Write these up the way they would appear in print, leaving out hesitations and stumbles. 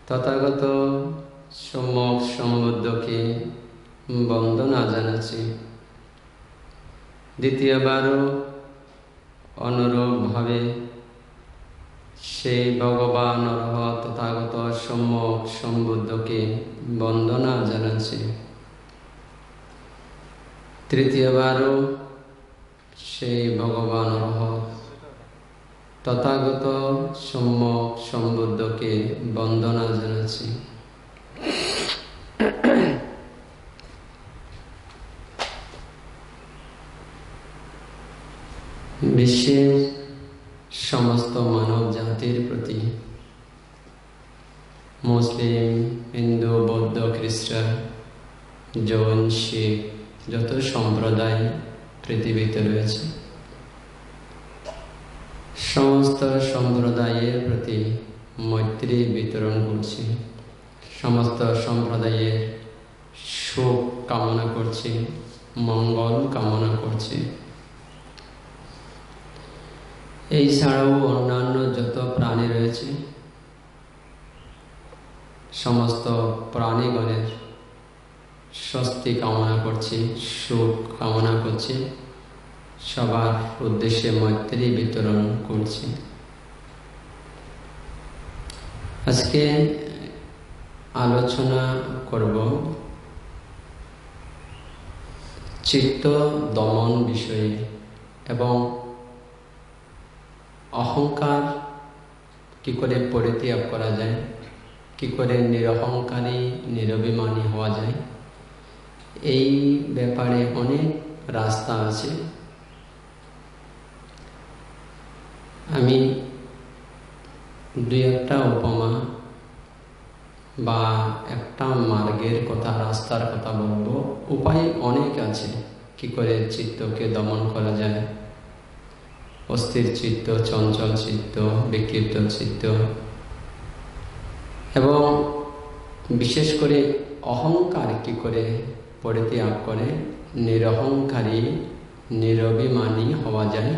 তথাগত সম্যক সম্বুদ্ধকে বন্দনা জানাচ্ছি। দ্বিতীয়বারও অনুরূপভাবে সেই ভগবান অরহত তথাগত সম্যক সম্বুদ্ধকে বন্দনা জানাচ্ছি। তৃতীয়বারও সেই ভগবান অরহত তথাগত সম্যক সম্বুদ্ধকে বন্দনা জানাচ্ছি। বিশ্বের সমস্ত মানব জাতির প্রতি মুসলিম, হিন্দু, বৌদ্ধ, খ্রিস্টান, জৈন, শিখ যত সম্প্রদায় পৃথিবীতে রয়েছে সমস্ত সম্প্রদায়ের প্রতি মৈত্রী বিতরণ করছি। সমস্ত সম্প্রদায়ের সুখ কামনা করছি, মঙ্গল কামনা করছি। এই ছাড়াও অন্যান্য যত প্রাণী রয়েছে সমস্ত প্রাণীগণের স্বস্তি কামনা করছি, সুখ কামনা করছি, সবার উদ্দেশ্যে মৈত্রী বিতরণ করছি। আজকে আলোচনা করব চিত্ত দমন বিষয়ে এবং অহংকার কি করে পরিত্যাগ করা যায়, কি করে নিরহংকারী নিরভিমানী হওয়া যায়। এই ব্যাপারে অনেক রাস্তা আছে। আমি দুই একটা উপমা বা একটা মার্গের কথা, রাস্তার কথা বলবো। উপায় অনেক আছে কি করে চিত্তকে দমন করা যায়। অস্থির চিত্ত, চঞ্চল চিত্ত, বিক্ষিপ্ত চিত্ত এবং বিশেষ করে অহংকার কি করে পরিত্যাগ করে নিরহংকারী নিরভিমানী হওয়া যায়।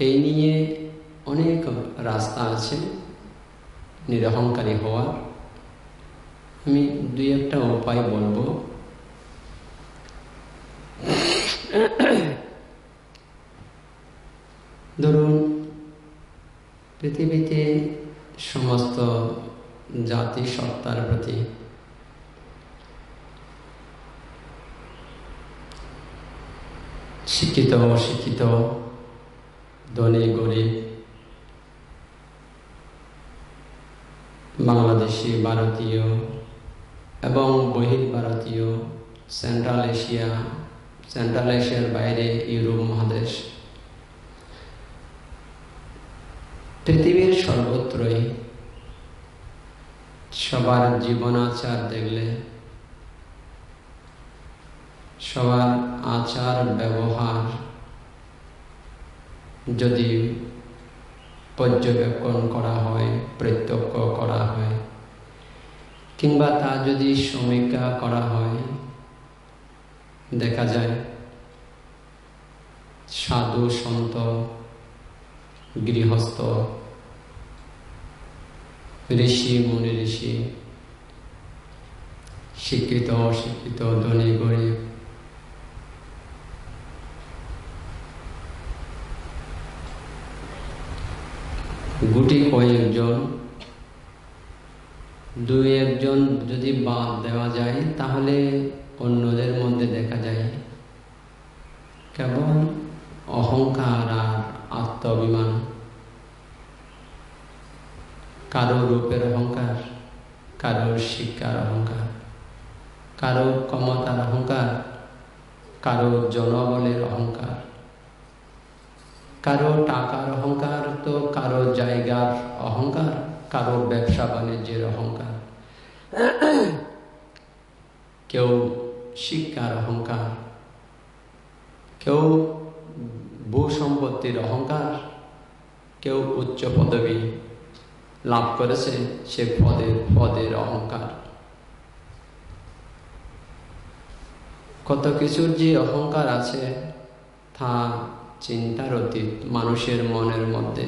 এই নিয়ে অনেক রাস্তা আছে নিরহংকারী হওয়ার। আমি দুই একটা উপায় বলবো। ধরুন, পৃথিবীতে সমস্ত জাতি সত্তার প্রতি শিক্ষিত অশিক্ষিত, ধনী গরিব, বাংলাদেশি, ভারতীয় এবং বহির্ভারতীয়, সেন্ট্রাল এশিয়ার বাইরে ইউরোপ মহাদেশ, পৃথিবীর সর্বত্রই সবার জীবনাচার দেখলে, সবার আচার ব্যবহার যদি পর্যবেক্ষণ করা হয়, প্রত্যক্ষ করা হয়, কিংবা তা যদি সমীক্ষা করা হয়, দেখা যায় সাধু সন্ত, গৃহস্থ, ঋষি মুনি ঋষি, শিক্ষিত অশিক্ষিত, ধনী গরিব, গুটি কয়েকজন, দুই একজন যদি বাদ দেওয়া যায় তাহলে অন্যদের মধ্যে দেখা যায় কেবল অহংকার আর আত্মাভিমান। কারো রূপের অহংকার, কারো শিক্ষার অহংকার, কারো ক্ষমতার অহংকার, কারো জনবলের অহংকার, কারো টাকার অহংকার, তো কারো জায়গার অহংকার, কারো ব্যবসা বাণিজ্যের অহংকার। কেউ শিক্ষার অহংকার, কেউ ভূসম্পত্তির অহংকার, কেউ উচ্চ পদবী লাভ করেছে সে পদের অহংকার। কত কিছুর যে অহংকার আছে তা চিন্তার অতীত। মানুষের মনের মধ্যে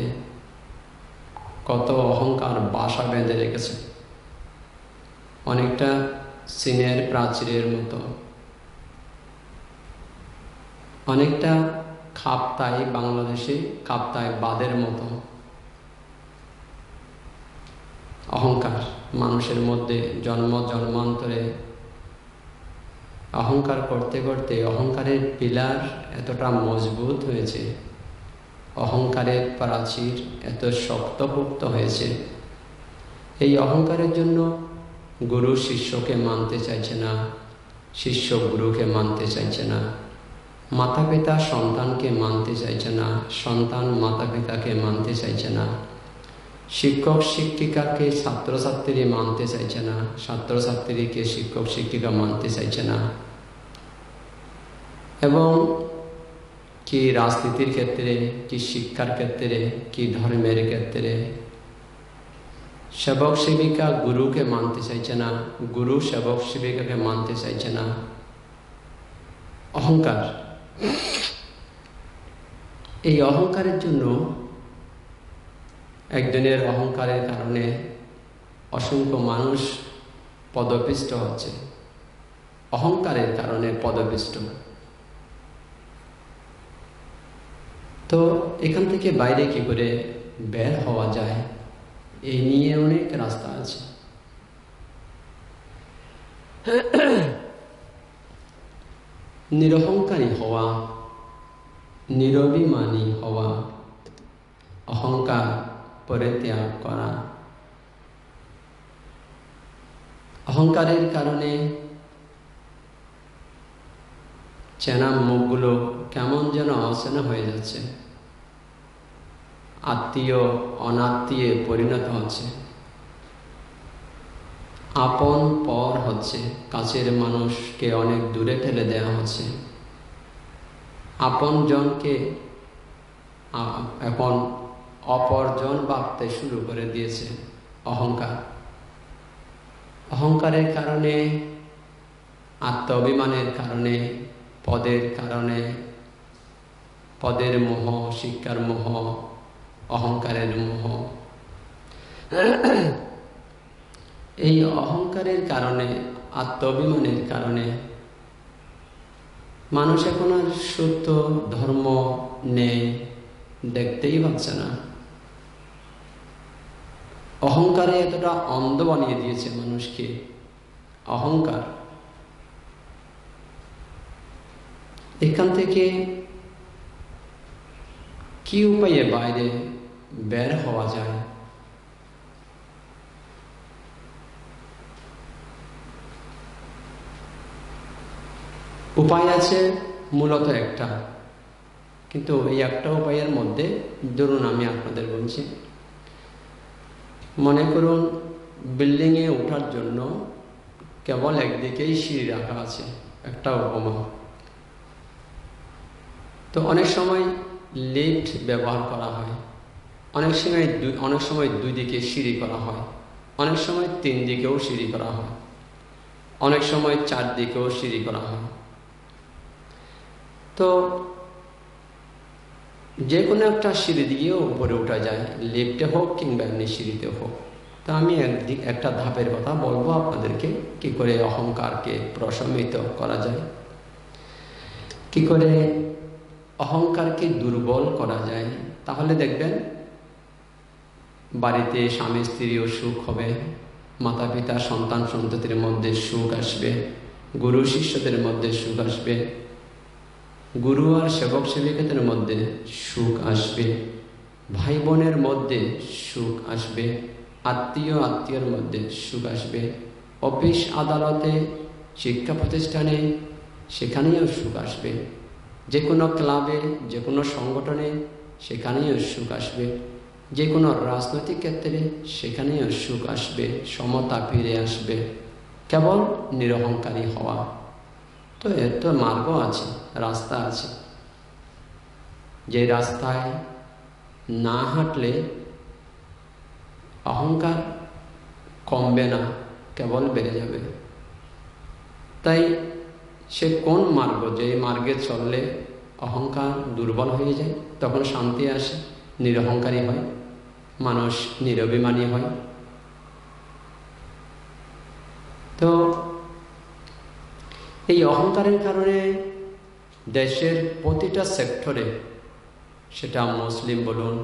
কত অহংকার বাসা বেঁধে রেখেছে, অনেকটা চীনের প্রাচীরের মতো, অনেকটা খাপতাই বাংলাদেশে খাপতাই বাদের মতো অহংকার মানুষের মধ্যে জন্মান্তরে অহংকার করতে করতে অহংকারের পিলার এতটা মজবুত হয়েছে, অহংকারের প্রাচীর এত শক্তপোক্ত হয়েছে। এই অহংকারের জন্য গুরু শিষ্যকে মানতে চাইছে না, শিষ্য গুরুকে মানতে চাইছে না, মাতা পিতা সন্তানকে মানতে চাইছে না, সন্তান মাতা পিতাকে মানতে চাইছে না, শিক্ষক শিক্ষিকাকে ছাত্রছাত্রী মানতে চাইছে না, ছাত্রছাত্রীকে শিক্ষক শিক্ষিকা মানতে চাইছে না। এবং কি রাজনীতির ক্ষেত্রে, কি শিক্ষার ক্ষেত্রে, কি ধর্মের ক্ষেত্রে সেবক সেবিকা গুরুকে মানতে চাইছে না, গুরু সেবক সেবিকাকে মানতে চাইছে না। অহংকার, এই অহংকারের জন্য একজনের অহংকারের কারণে অসংখ্য মানুষ পদপিষ্ট হচ্ছে, অহংকারের কারণে পদপিষ্ট। তো এখান থেকে বাইরে কি করে বের হওয়া যায়, এই নিয়ে অনেক রাস্তা আছে। নিরহংকারী হওয়া, নিরভিমানী হওয়া, অহংকার পরিত্যাগ করা। অহংকারের কারণে চেনা মুখগুলো কেমন যেন অচেনা হয়ে যাচ্ছে, আত্মীয় অনাত্মীয়ে পরিণত হচ্ছে, আপন পর হচ্ছে, কাছের মানুষকে অনেক দূরে ঠেলে দেওয়া হচ্ছে, আপন জনকে এখন অপরজন ভাবতে শুরু করে দিয়েছে। অহংকার, অহংকারের কারণে, আত্ম অভিমানের কারণে, পদের কারণে, পদের মোহ, শিক্ষার মোহ, অহংকারের মোহ। এই অহংকারের কারণে, আত্ম অভিমানের কারণে মানুষ এখন আর সত্য ধর্ম নেই, দেখতেই পাচ্ছে না। অহংকারে এতটা অন্ধ বানিয়ে দিয়েছে মানুষকে। অহংকার, এখান থেকে কি উপায়ে বাইরে বের হওয়া যায়? উপায় আছে মূলত একটা, কিন্তু এই একটা উপায়ের মধ্যে ধরুন আমি আপনাদের বলছি, মনে করুন বিল্ডিংয়ে ওঠার জন্য কেবল একদিকেই সিঁড়ি রাখা আছে, একটা উপমা। তো অনেক সময় লিফট ব্যবহার করা হয়, অনেক সময় দুই দিকে সিঁড়ি করা হয়, অনেক সময় তিন দিকেও সিঁড়ি করা হয়, অনেক সময় চার দিকেও সিঁড়ি করা হয়। তো যে কোনো একটা সিঁড়ি দিয়েও উপরে ওঠা যায়, লিফটে হোক কিংবা এমনি সিঁড়িতে হোক। তো আমি একটা ধাপের কথা বলবো আপনাদেরকে, কি করে অহংকারকে প্রশমিত করা যায়, কি করে অহংকারকে দুর্বল করা যায়। তাহলে দেখবেন বাড়িতে স্বামী স্ত্রীও সুখ হবে, মাতা পিতা সন্তান সন্ততির মধ্যে সুখ আসবে, গুরু শিষ্যদের মধ্যে সুখ আসবে, গুরু আর সেবক সেবিকাদের মধ্যে সুখ আসবে, ভাই বোনের মধ্যে সুখ আসবে, আত্মীয়ের মধ্যে সুখ আসবে, অফিস আদালতে শিক্ষা প্রতিষ্ঠানে সেখানেও সুখ আসবে, যে কোনো ক্লাবে যে কোনো সংগঠনে সেখানেও সুখ আসবে, যে কোনো রাজনৈতিক ক্ষেত্রে সেখানেও সুখ আসবে, সমতা ফিরে আসবে। কেবল নিরহংকারী হওয়া। তো এর তো মার্গ আছে, রাস্তা আছে, যে রাস্তায় না হাঁটলে অহংকার কমবে না, কেবল বেড়ে যাবে। তাই সে কোন মার্গ, যে মার্গে চললে অহংকার দুর্বল হয়ে যায়, তখন শান্তি আসে, নিরহংকারী হয়, মানুষ নিরভিমানী হয়। তো এই অহংকারের কারণে দেশের প্রতিটা সেক্টরে, সেটা মুসলিম বলুন,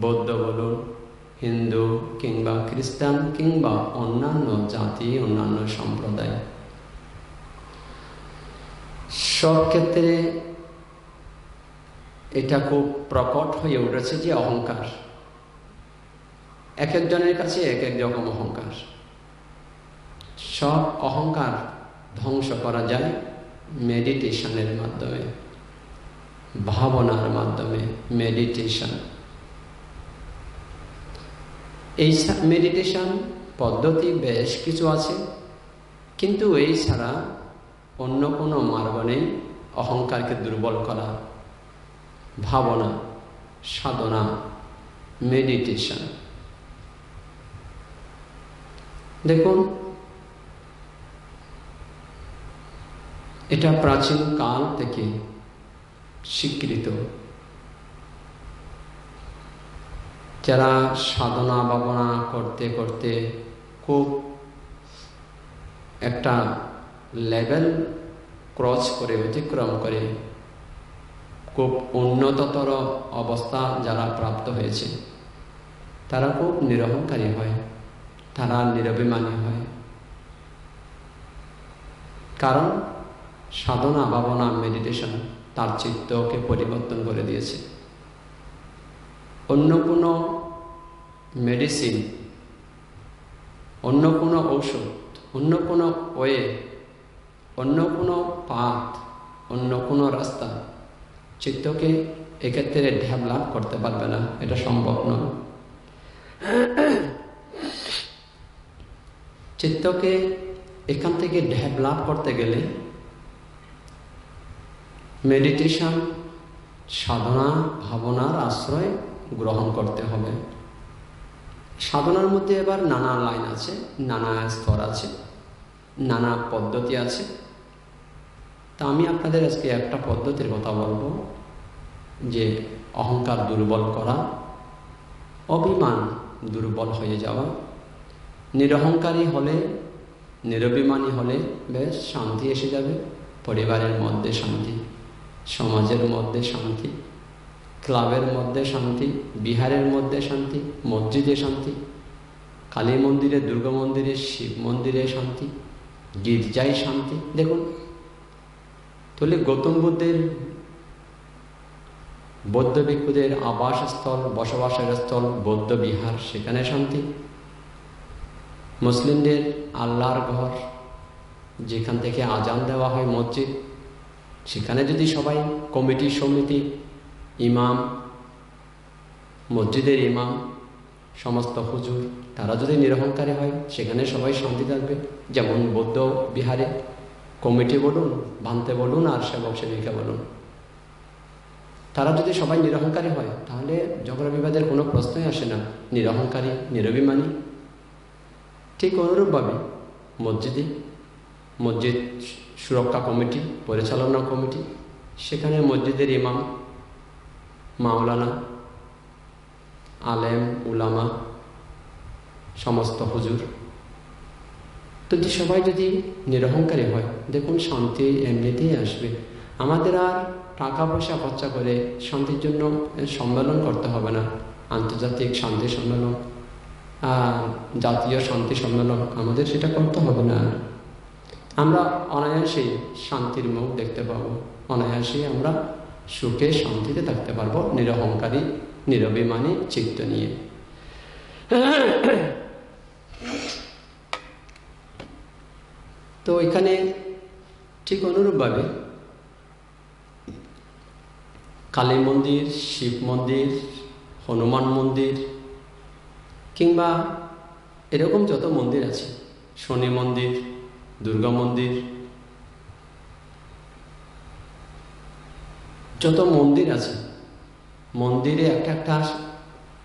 বৌদ্ধ বলুন, হিন্দু কিংবা খ্রিস্টান কিংবা অন্যান্য জাতি, অন্যান্য সম্প্রদায়, সব ক্ষেত্রে এটা খুব প্রকট হয়ে উঠেছে যে অহংকার। এক একজনের কাছে এক এক রকম অহংকার। সব অহংকার ধ্বংস করা যায় মেডিটেশনের মাধ্যমে, ভাবনার মাধ্যমে। মেডিটেশন, এই মেডিটেশন পদ্ধতি বেশ কিছু আছে, কিন্তু এই ছাড়া অন্য কোনো মার্গ নেই অহংকারকে দুর্বল করা। ভাবনা, সাধনা, মেডিটেশন। দেখুন, এটা প্রাচীন কাল থেকে স্বীকৃত। যারা সাধনা ভাবনা করতে করতে খুব একটা লেভেল ক্রস করে, অতিক্রম করে, খুব উন্নততর অবস্থা যারা প্রাপ্ত হয়েছে, তারা খুব নিরহংকারী হয়, তারা নিরভিমানী হয়। কারণ সাধনা ভাবনা মেডিটেশন তার চিত্তকে পরিবর্তন করে দিয়েছে। অন্য কোনো মেডিসিন, অন্য কোনো ঔষধ, অন্য কোনো ওয়ে, অন্য কোনো পাথ, অন্য কোনো রাস্তা চিত্তকে এক্ষেত্রে ডেভেলপ করতে পারবে না, এটা সম্ভব নয়। চিত্তকে এখান থেকে ডেভেলপ করতে গেলে মেডিটেশন, সাধনা ভাবনার আশ্রয় গ্রহণ করতে হবে। সাধনার মধ্যে এবার নানা লাইন আছে, নানা স্তর আছে, নানা পদ্ধতি আছে। তা আমি আপনাদের আজকে একটা পদ্ধতির কথা বলবো, যে অহংকার দুর্বল করা, অভিমান দুর্বল হয়ে যাওয়া। নিরহংকারী হলে, নিরভিমানী হলে বেশ শান্তি এসে যাবে। পরিবারের মধ্যে শান্তি, সমাজের মধ্যে শান্তি, ক্লাবের মধ্যে শান্তি, বিহারের মধ্যে শান্তি, মসজিদে শান্তি, কালী মন্দিরে, দুর্গা মন্দিরে, শিব মন্দিরে শান্তি, গির্জায় শান্তি। দেখুন, তাহলে গৌতম বুদ্ধের, বৌদ্ধ ভিক্ষুদের আবাসস্থল, বসবাসের স্থল বৌদ্ধ বিহার, সেখানে শান্তি। মুসলিমদের আল্লাহর ঘর, যেখান থেকে আজান দেওয়া হয়, মসজিদ, সেখানে যদি সবাই কমিটি সমিতি, ইমাম, মসজিদের ইমাম, সমস্ত হুজুর, তারা যদি নিরহংকারী হয়, সেখানে সবাই শান্তি থাকবে। যেমন বৌদ্ধ বিহারে কমিটি বলুন, ভান্তে বলুন, আর সেবক সেবিকা বলুন, তারা যদি সবাই নিরহংকারী হয়, তাহলে ঝগড়া বিবাদের কোনো প্রশ্নই আসে না। নিরহংকারী, নিরভিমানী। ঠিক অনুরূপভাবে মসজিদে, মসজিদ সুরক্ষা কমিটি, পরিচালনা কমিটি, সেখানে মসজিদের ইমাম, মাওলানা, আলেম, উলামা, সমস্ত হুজুর, তো সবাই যদি নিরহংকারী হয়, দেখুন শান্তি এমনিতেই আসবে। আমাদের আর টাকা পয়সা খরচা করে শান্তির জন্য সম্মেলন করতে হবে না। আন্তর্জাতিক শান্তি সম্মেলন, জাতীয় শান্তি সম্মেলন, আমাদের সেটা করতে হবে না। আমরা অনায়াসেই শান্তির মুখ দেখতে পাবো, অনায়াসেই আমরা সুখে শান্তিতে থাকতে পারবো, নিরহংকারী, নিরভিমানী চিত্ত নিয়ে। তো এখানে ঠিক অনুরূপভাবে কালী মন্দির, শিব মন্দির, হনুমান মন্দির, কিংবা এরকম যত মন্দির আছে, শনি মন্দির, দুর্গা মন্দির, যত মন্দির আছে, মন্দিরে একটা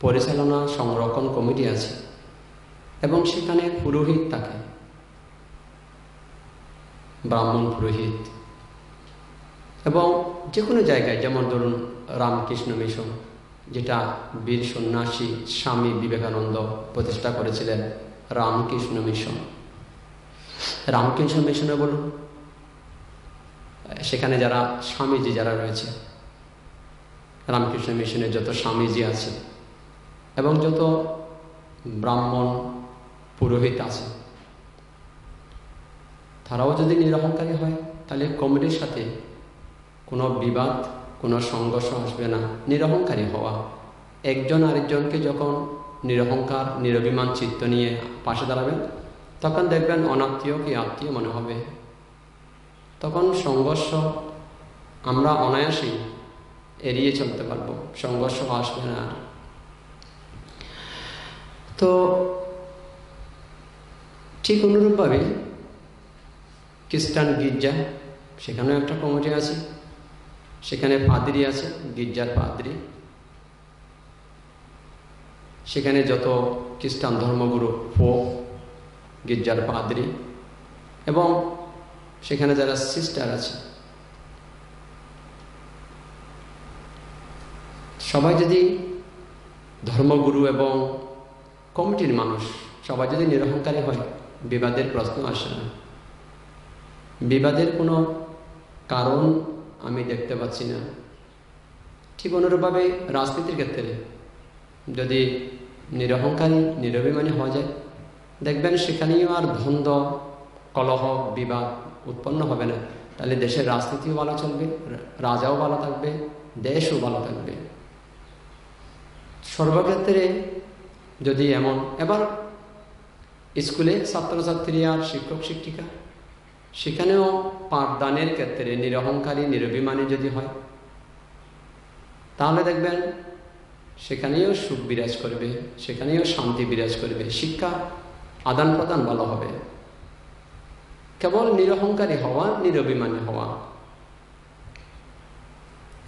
পরিচালনা সংরক্ষণ কমিটি আছে এবং সেখানে পুরোহিত থাকে, ব্রাহ্মণ পুরোহিত। এবং যে কোনো জায়গায়, যেমন ধরুন রামকৃষ্ণ মিশন, যেটা বীর সন্ন্যাসী স্বামী বিবেকানন্দ প্রতিষ্ঠা করেছিলেন, রামকৃষ্ণ মিশন। রামকৃষ্ণ মিশনে বলুন, সেখানে যারা স্বামীজি যারা রয়েছে, রামকৃষ্ণ মিশনের যত স্বামীজি আছে এবং যত ব্রাহ্মণ পুরোহিত আছে, তারাও যদি নিরহংকারী হয় তাহলে কমিটির সাথে কোনো বিবাদ, কোনো সংঘর্ষ আসবে না। নিরহংকারী হওয়া, একজন আরেকজনকে যখন নিরহংকার নিরভিমান চিত্ত নিয়ে পাশে দাঁড়াবেন, তখন দেখবেন অনাত্মীয় কি আত্মীয় মনে হবে। তখন সংঘর্ষ আমরা অনায়াসেই এড়িয়ে চলতে পারবো, সংঘর্ষ আসবে না। তো ঠিক অনুরূপভাবে খ্রিস্টান গির্জা, সেখানেও একটা কমিটি আছে, সেখানে পাদ্রী আছে, গির্জার পাদ্রী। সেখানে যত খ্রিস্টান ধর্মগুরু, পোপ, গির্জার পাদ্রী এবং সেখানে যারা সিস্টার আছে, সবাই যদি ধর্মগুরু এবং কমিটির মানুষ সবাই যদি নিরহংকারী হয়, বিবাদের প্রশ্ন আসে না। বিবাদের কোনো কারণ আমি দেখতে পাচ্ছি না। ঠিক অনুরূপভাবে রাজনীতির ক্ষেত্রে যদি নিরহংকারী নিরভিমানী হওয়া যায়, দেখবেন সেখানেও আর দ্বন্দ্ব, কলহ, বিবাদ উৎপন্ন হবে না। তাহলে দেশের রাজনীতিও ভালো চলবে, রাজাও ভালো থাকবে, দেশও ভালো থাকবে। সর্বক্ষেত্রে যদি এমন, এবার স্কুলে ছাত্রছাত্রী আর শিক্ষক শিক্ষিকা, সেখানেও পাঠদানের ক্ষেত্রে নিরহংকারী নিরভিমানী যদি হয়, তাহলে দেখবেন সেখানেও সুখ বিরাজ করবে, সেখানেও শান্তি বিরাজ করবে, শিক্ষা আদান প্রদান ভালো হবে। কেবল নিরহংকারী হওয়া, নিরভিমানী হওয়া।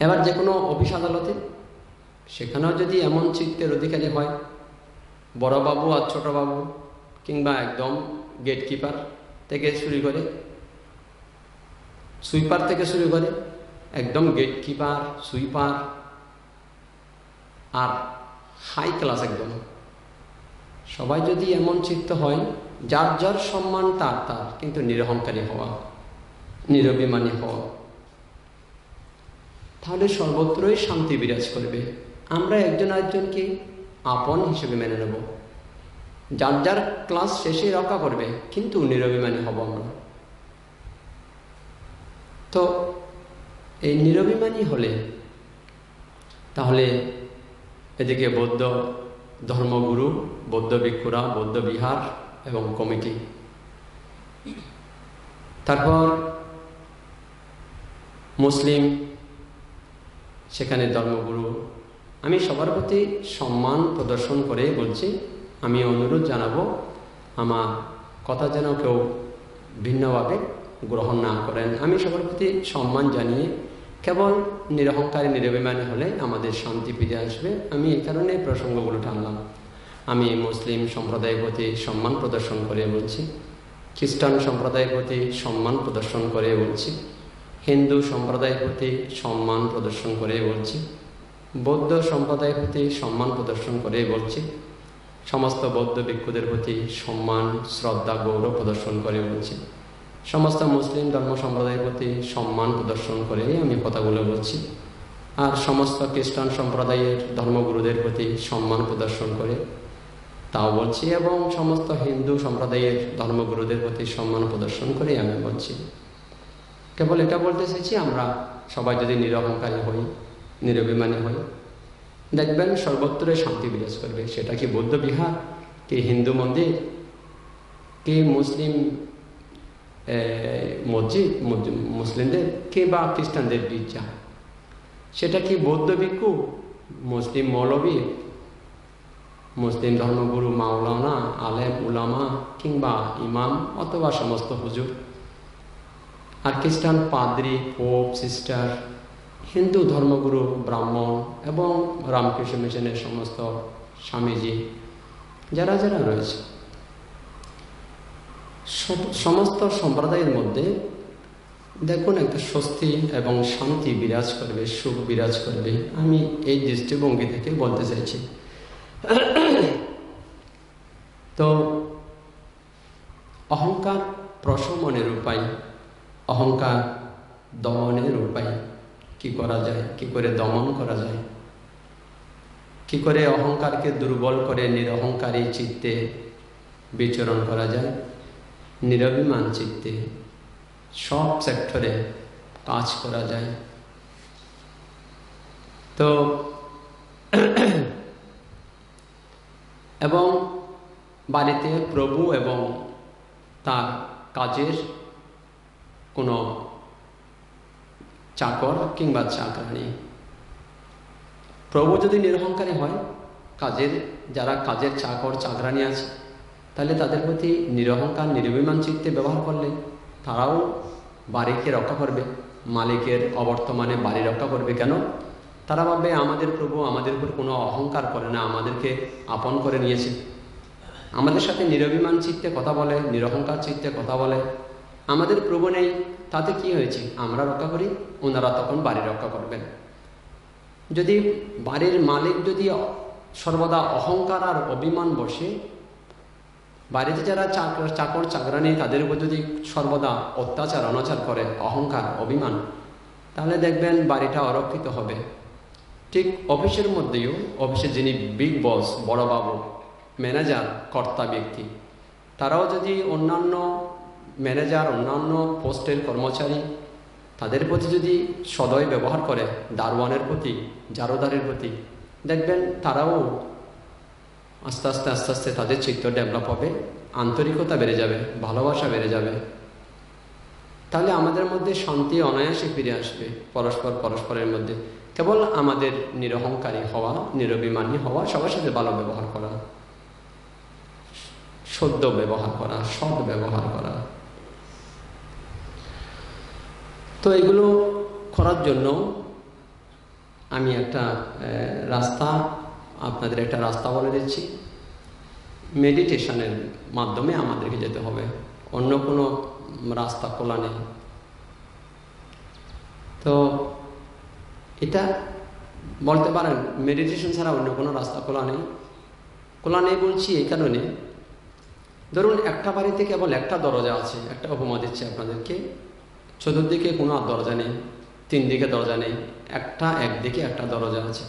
এবার যে কোনো অফিস আদালতে, সেখানেও যদি এমন চিত্তের অধিকারী হয়, বড়বাবু আর ছোটবাবু, কিংবা একদম গেটকিপার থেকে শুরু করে, সুইপার থেকে শুরু করে একদম গেটকিপার, সুইপার আর হাই ক্লাস, একদম সবাই যদি এমন চিত্ত হয়, যার যার সম্মান তার তার, কিন্তু নিরহংকারী হওয়া, নিরভিমানী হওয়া, তাহলে সর্বত্রই শান্তি বিরাজ করবে। আমরা একজন আরেকজনকে আপন হিসেবে মেনে নেব, যার যার ক্লাস শেষে রক্ষা করবে, কিন্তু নিরভিমানী হব আমরা। তো এই নিরভিমানী হলে তাহলে এদিকে বৌদ্ধ ধর্মগুরু, বৌদ্ধ ভিক্ষুরা, বৌদ্ধ বিহার এবং কমিটি, তারপর মুসলিম, সেখানে ধর্মগুরু। আমি সবার প্রতি সম্মান প্রদর্শন করে বলছি, আমি অনুরোধ জানাবো আমার কথা যেন কেউ ভিন্নভাবে গ্রহণ না করেন। আমি সবার প্রতি সম্মান জানিয়ে কেবল নিরহংকারী নিরভিমানী হলে আমাদের শান্তি ফিরে আসবে। আমি এই কারণে প্রসঙ্গগুলো টানলাম। আমি মুসলিম সম্প্রদায়ের প্রতি সম্মান প্রদর্শন করে বলছি, খ্রিস্টান সম্প্রদায়ের প্রতি সম্মান প্রদর্শন করে বলছি, হিন্দু সম্প্রদায়ের প্রতি সম্মান প্রদর্শন করে বলছি, বৌদ্ধ সম্প্রদায়ের প্রতি সম্মান প্রদর্শন করে বলছি, সমস্ত বৌদ্ধ ভিক্ষুদের প্রতি সম্মান, শ্রদ্ধা, গৌরব প্রদর্শন করে বলছি, সমস্ত মুসলিম ধর্ম সম্প্রদায়ের প্রতি সম্মান প্রদর্শন করে আমি কথাগুলো বলছি, আর সমস্ত খ্রিস্টান সম্প্রদায়ের ধর্মগুরুদের প্রতি সম্মান প্রদর্শন করে তাও বলছি, এবং সমস্ত হিন্দু সম্প্রদায়ের ধর্মগুরুদের প্রতি সম্মান প্রদর্শন করে আমি বলছি। কেবল এটা বলতে চাইছি, আমরা সবাই যদি নিরহংকারী হই, নিরভিমানী হই, দেখবেন সর্বত্রই শান্তি বিরাজ করবে। সেটা কি বৌদ্ধ বিহার, কি হিন্দু মন্দির, কি মুসলিম মসজিদ মুসলিমদের, কে বা খ্রিস্টানদের গির্জা, সেটা কি বৌদ্ধ ভিক্ষু, মুসলিম মৌলবী, মুসলিম ধর্মগুরু, মাওলানা, আলেম, উলামা কিংবা ইমাম অথবা সমস্ত হুজুর, আর খ্রিস্টান পাদ্রী, পোপ, সিস্টার, হিন্দু ধর্মগুরু, ব্রাহ্মণ এবং রামকৃষ্ণ মিশনের সমস্ত স্বামীজি, যারা যারা রয়েছে, সমস্ত সম্প্রদায়ের মধ্যে দেখুন একটা স্বস্তি এবং শান্তি বিরাজ করবে, সুখ বিরাজ করবে। আমি এই দৃষ্টিভঙ্গি থেকে বলতে চাইছি। তো অহংকার প্রশমনের উপায়, অহংকার দমনের উপায় কি করা যায়, কি করে দমন করা যায়, কি করে অহংকারকে দুর্বল করে নিরহংকারী চিত্তে বিচরণ করা যায়, নিরভিমান চিত্তে সব সেক্টরে কাজ করা যায়। তো এবং বাড়িতে প্রভু এবং তার কাজের কোনো চাকর কিংবা চাকরানি, প্রভু যদি নিরহংকারী হয়, যারা কাজের চাকর চাকরানি আছে, তাহলে তাদের প্রতি নিরহংকার নিরভিমান চিত্তে ব্যবহার করলে তারাও বাড়িকে রক্ষা করবে, মালিকের অবর্তমানে বাড়ি রক্ষা করবে। কেন? তারা ভাববে আমাদের প্রভু আমাদের উপর কোনো অহংকার করে না, আমাদেরকে আপন করে নিয়েছে, আমাদের সাথে নিরভিমান চিত্তে কথা বলে, নিরহংকার চিত্তে কথা বলে। আমাদের প্রভু নেই, তাতে কি হয়েছে, আমরা রক্ষা করি, ওনারা তখন বাড়ি রক্ষা করবেন। যদি বাড়ির মালিক যদি সর্বদা অহংকার আর অভিমান বসে, বাড়িতে যারা চাকর চাকরানি তাদের উপর যদি সর্বদা অত্যাচার অনাচার করে, অহংকার অভিমান, তাহলে দেখবেন বাড়িটা অরক্ষিত হবে। ঠিক অফিসের মধ্যেও, অফিসে যিনি বিগ বস, বড়বাবু, ম্যানেজার, কর্তা ব্যক্তি, তারাও যদি অন্যান্য ম্যানেজার, অন্যান্য পোস্টের কর্মচারী, তাদের প্রতি যদি সদয় ব্যবহার করে, দারোয়ানের প্রতি, জারোদারের প্রতি, দেখবেন তারাও আস্তে আস্তে আস্তে আস্তে তাদের চিত্ত ডেভেলপ হবে, আন্তরিকতা বেড়ে যাবে, ভালোবাসা বেড়ে যাবে। তাহলে আমাদের মধ্যে শান্তি অনায়াসে ফিরে আসবে, পরস্পরের মধ্যে। কেবল আমাদের নিরহংকারী হওয়া, নিরভিমানী হওয়া, সবার সাথে ভালো ব্যবহার করা, সদ্য ব্যবহার করা, সৎ ব্যবহার করা। তো এগুলো করার জন্য আমি একটা আপনাদের একটা রাস্তা বলে দিচ্ছি। মেডিটেশনের মাধ্যমে আমাদেরকে যেতে হবে, অন্য কোনো রাস্তা খোলা নেই। তো এটা বলতে পারেন মেডিটেশন ছাড়া অন্য কোনো রাস্তা খোলা নেই বলছি এই কারণে, ধরুন একটা বাড়িতে কেবল একটা দরজা আছে, একটা উপমা দিচ্ছি আপনাদেরকে, চতুর্দিকে কোনো দরজা নেই, তিন দিকে দরজা নেই, একদিকে একটা দরজা আছে।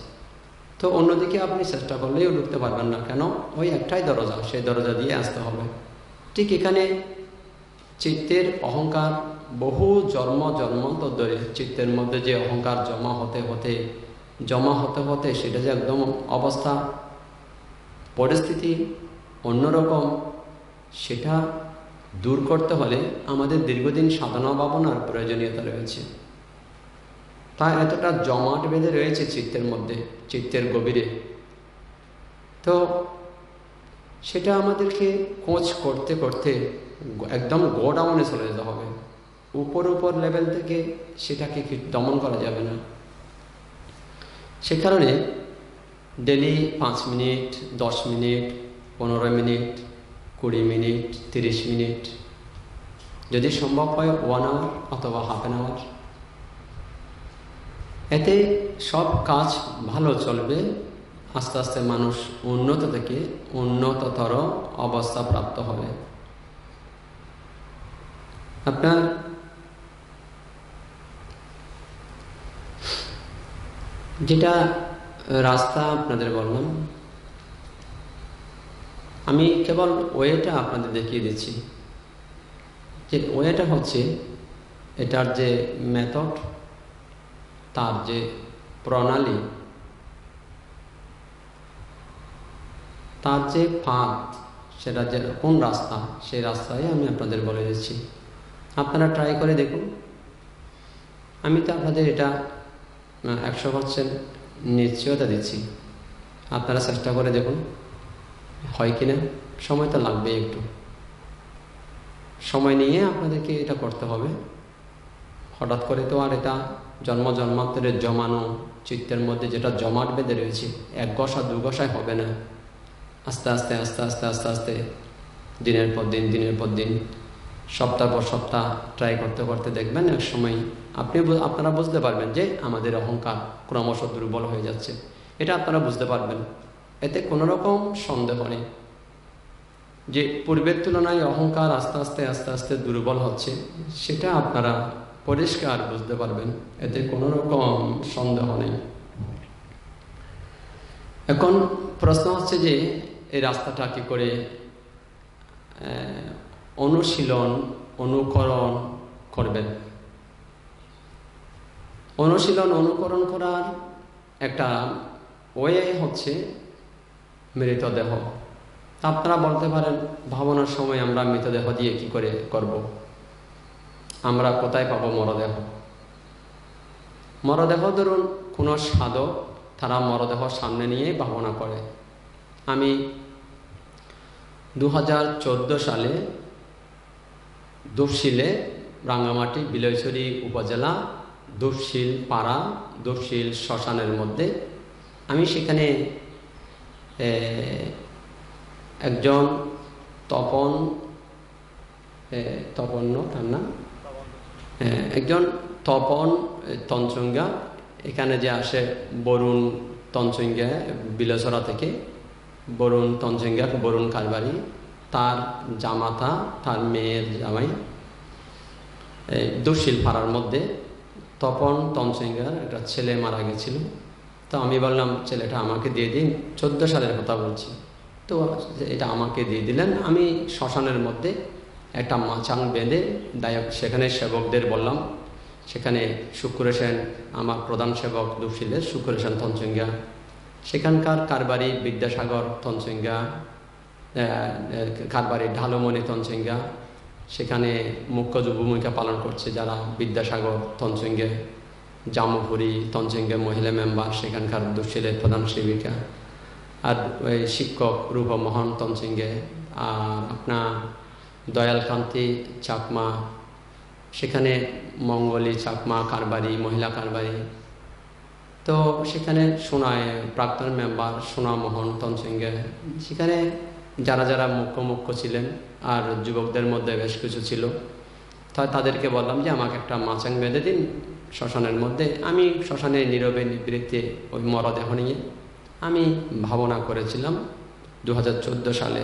তো অন্যদিকে আপনি চেষ্টা করলেও ঢুকতে পারবেন না। কেন? ওই একটাই দরজা, সেই দরজা দিয়ে আসতে হবে। ঠিক এখানে চিত্তের অহংকার বহু জন্মান্তর ধরে চিত্তের মধ্যে যে অহংকার জমা হতে হতে সেটা যে একদম অবস্থা পরিস্থিতি অন্যরকম, সেটা দূর করতে হলে আমাদের দীর্ঘদিন সাধনা ভাবনার প্রয়োজনীয়তা রয়েছে। তা এতটা জমাট বেঁধে রয়েছে চিত্তের মধ্যে, চিত্তের গভীরে। তো সেটা আমাদেরকে খোঁজ করতে করতে একদম গোডাউনে চলে যেতে হবে। উপর লেভেল থেকে সেটাকে দমন করা যাবে না। সে কারণে daily 5 minute, 10 minute, 15 minute, 20 minute, 30 minute, যদি সম্ভব হয় 1 আওয়ার অথবা হাফ অ্যান আওয়ার, এতে সব কাজ ভালো চলবে। আস্তে আস্তে মানুষ উন্নত থেকে উন্নততর অবস্থা প্রাপ্ত হবে। আপনার যেটা রাস্তা আপনাদের বললাম, আমি কেবল ওয়েটা আপনাদের দেখিয়ে দিচ্ছি। যে ওয়েটা হচ্ছে এটার যে মেথড, তার যে প্রণালী, তার যে ফাঁদ, সেটা যে কোন রাস্তা, সেই রাস্তায় আমি আপনাদের বলে দিচ্ছি। আপনারা ট্রাই করে দেখুন। আমি তো আপনাদের এটা 100% নিশ্চয়তা দিচ্ছি, আপনারা চেষ্টা করে দেখুন। হয় কিনা? সময় তো লাগবে, একটু সময় নিয়ে আপনাদেরকে এটা করতে হবে। হঠাৎ করে তো আর এটা জন্ম জন্মান্তরের জমানো চিত্তের মধ্যে যেটা জমাট বেঁধে রয়েছে, এক গসা দু গসায় হবে না। আস্তে আস্তে আস্তে আস্তে আস্তে আস্তে দিনের পর দিন, দিনের পর দিন, সপ্তাহ পর সপ্তাহ ট্রাই করতে করতে দেখবেন এক সময় আপনারা বুঝতে পারবেন যে আমাদের অহংকার ক্রমশ দুর্বল হয়ে যাচ্ছে। এটা আপনারা বুঝতে পারবেন, এতে কোনো রকম সন্দেহ নেই যে পূর্বের তুলনায় অহংকার আস্তে আস্তে আস্তে আস্তে দুর্বল হচ্ছে, সেটা আপনারা পরিষ্কার বুঝতে পারবেন, এতে কোনো রকম সন্দেহ নেই। এখন প্রশ্ন হচ্ছে যে এই রাস্তাটা কি করে অনুশীলন অনুকরণ করবেন? অনুশীলন অনুকরণ করার একটা ওয়ে হচ্ছে মৃতদেহ। আপনারা বলতে পারেন, ভাবনার সময় আমরা মৃতদেহ দিয়ে কি করে করব? আমরা কোথায় পাবো মরদেহ? মরদেহ ধরুন কোনো সাধক তারা মরদেহ সামনে নিয়ে ভাবনা করে। আমি 2014 সালে দুপশিলে, রাঙ্গামাটি বিলাইছড়ি উপজেলা দুপশিল পাড়া, দুপশিল শ্মশানের মধ্যে আমি সেখানে একজন একজন তপন তঞ্চঙ্গা, এখানে যে আসে বরুণ তঞ্চঙ্গা বিলাসরা থেকে, বরুণ তঞ্চঙ্গা বরুণ কারবারি, তার জামাতা, তার মেয়ের জামাই, দুশিল পাড়ার মধ্যে তপন তঞ্চঙ্গার একটা ছেলে মারা গেছিল। তো আমি বললাম ছেলেটা আমাকে দিয়ে দিন, 14 সালের কথা বলছি। তো এটা আমাকে দিয়ে দিলেন। আমি শ্মশানের মধ্যে একটা মাচাং বেঁধে সেখানে সেবকদের বললাম, সেখানে শুক্র সেন আমার প্রধান সেবক দুপশিলের, শুক্র সেন তঞ্চঙ্গা, সেখানকার কারবারি বিদ্যাসাগর তঞ্চঙ্গা, কারবারি ঢালুমণি তঞ্চঙ্গা, সেখানে মুখ্য ভূমিকা পালন করছে যারা বিদ্যাসাগর তঞ্চঙ্গে, জামুপুরি তঞ্চঙ্গে মহিলা মেম্বার, সেখানকার দুপশিলের প্রধান সেবিকা, আর ওই শিক্ষক রূপমোহন তঞ্চঙ্গে, আর আপনার দয়ালকান্তি চাকমা, সেখানে মঙ্গলী চাকমা কারবারি মহিলা কারবারি। তো সেখানে প্রাক্তন মেম্বার সোনামোহন তঞ্চঙ্গে, সেখানে যারা যারা মুখ্য ছিলেন, আর যুবকদের মধ্যে বেশ কিছু ছিল। তাদেরকে বললাম যে আমাকে একটা মাচাং বেঁধে দিন শ্মশানের মধ্যে। আমি শ্মশানে নীরবে নিবৃত্তে ওই মরদেহ নিয়ে আমি ভাবনা করেছিলাম 2014 সালে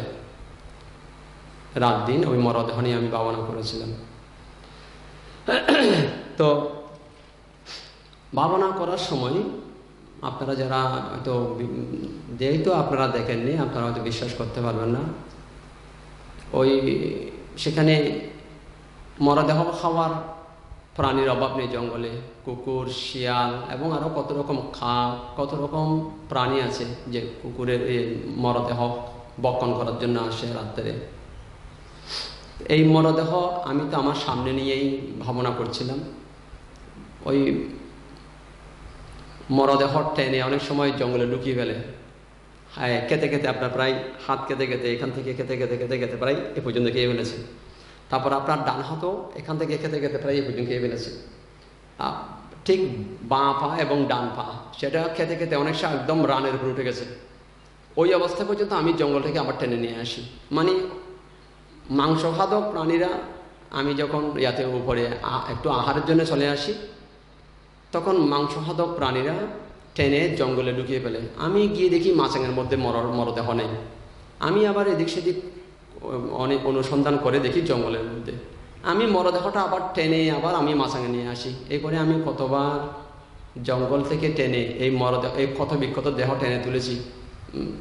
রাত দিন ওই মরদেহ নিয়ে আমি ভাবনা করেছিলাম। তো ভাবনা করার সময় আপনারা যারা হয়তো, যেহেতু আপনারা দেখেননি, আপনারা হয়তো বিশ্বাস করতে পারবেন না, ওই সেখানে মরদেহ খাওয়ার প্রাণীর অভাব নেই জঙ্গলে। কুকুর, শিয়াল এবং আরও কত রকম কত রকম প্রাণী আছে যে কুকুরের মরদেহ বক্ষণ করার জন্য আসে রাত্রে। এই মরদেহ আমি তো আমার সামনে নিয়েই ভাবনা করছিলাম। ওই মরদেহ টেনে অনেক সময় জঙ্গলে লুকিয়ে ফেলে। হ্যাঁ, খেতে খেতে আপনার প্রায় হাত খেতে খেতে এখান থেকে খেতে খেতে খেতে খেতে প্রায় এ পর্যন্ত খেয়ে ফেলেছে। তারপর আপনার ডান হাতও এখান থেকে খেতে খেতে প্রায় এ পর্যন্ত খেয়ে ফেলেছে। ঠিক বাঁ পা এবং ডান পা সেটা খেতে খেতে অনেক সময় একদম রানের উপর উঠে গেছে। ওই অবস্থা পর্যন্ত আমি জঙ্গল থেকে আবার টেনে নিয়ে আসি। মানে মাংস খাদক প্রাণীরা, আমি যখন ইয়াতে উপরে একটু আহারের জন্য চলে আসি, তখন মাংস খাদক প্রাণীরা টেনে জঙ্গলে ঢুকিয়ে ফেলে। আমি গিয়ে দেখি মাচাঙের মধ্যে মরদেহ নেই। আমি আবার এদিক সেদিক অনেক অনুসন্ধান করে দেখি জঙ্গলের মধ্যে। আমি মরদেহটা আবার টেনে আবার আমি মাচাঙে নিয়ে আসি। এই করে আমি কতবার জঙ্গল থেকে টেনে এই মরদেহ, এই ক্ষত বিক্ষত দেহ টেনে তুলেছি,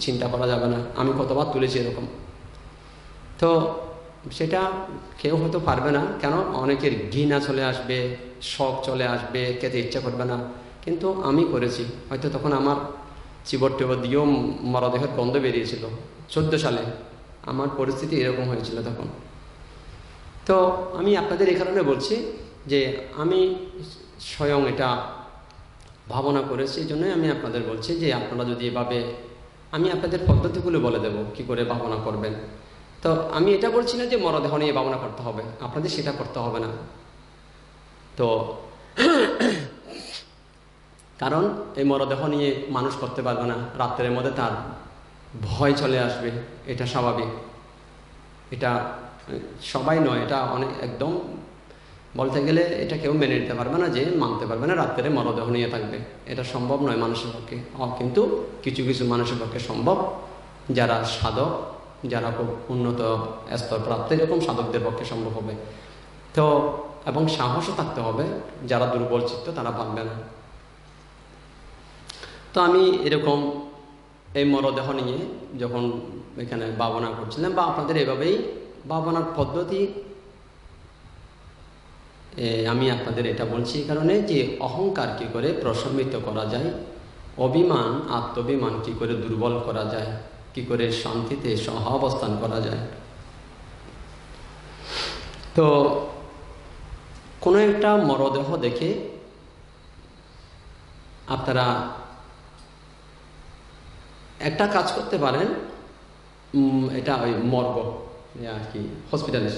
চিন্তা করা যাবে না আমি কতবার তুলেছি এরকম। তো সেটা কেউ হয়তো পারবে না, কেন অনেকের ঘৃণা চলে আসবে, শখ চলে আসবে, খেতে ইচ্ছা করবে না, কিন্তু আমি করেছি। হয়তো তখন আমার চিবর টিবর দিয়েও মরদেহের গন্ধ বেরিয়েছিল। 14 সালে আমার পরিস্থিতি এরকম হয়েছিল তখন। তো আমি আপনাদের এই কারণে বলছি যে আমি স্বয়ং এটা ভাবনা করেছি, এই জন্যই আমি আপনাদের বলছি যে আপনারা যদি এভাবে আমি আপনাদের পদ্ধতিগুলো বলে দেব কি করে ভাবনা করবেন। তো আমি এটা বলছি না যে মরদেহ নিয়ে ভাবনা করতে হবে, আপনাদের সেটা করতে হবে না। তো কারণ এই মরদেহ নিয়ে মানুষ করতে পারবে না, রাত্রের মধ্যে তার ভয় চলে আসবে, এটা স্বাভাবিক। এটা সবাই নয়, এটা অনেক একদম বলতে গেলে এটা কেউ মেনে নিতে পারবে না, যে মানতে পারবে না রাত্রে মরদেহ নিয়ে থাকবে, এটা সম্ভব নয় মানুষের পক্ষে। কিন্তু কিছু কিছু মানুষের পক্ষে সম্ভব, যারা সাধক, যারা খুব উন্নত স্তর প্রাপ্ত, এরকম সাধকদের পক্ষে সম্ভব হবে। তো এবং সাহসও থাকতে হবে, যারা দুর্বল চিত্ত তারা পারবে না। তো আমি এরকম এই মরদেহ নিয়ে যখন এখানে ভাবনা করছিলাম, বা আপনাদের এভাবেই ভাবনার পদ্ধতি আমি আপনাদের এটা বলছি এই কারণে যে অহংকার কি করে প্রশমিত করা যায়, অভিমান আত্মাভিমান কি করে দুর্বল করা যায়, কি করে শান্তিতে সহাবস্থান করা যায়। তো কোনো একটা মরদেহ দেখে আপনারা একটা কাজ করতে পারেন, এটা ওই মর্গ আর কি, হসপিটালে।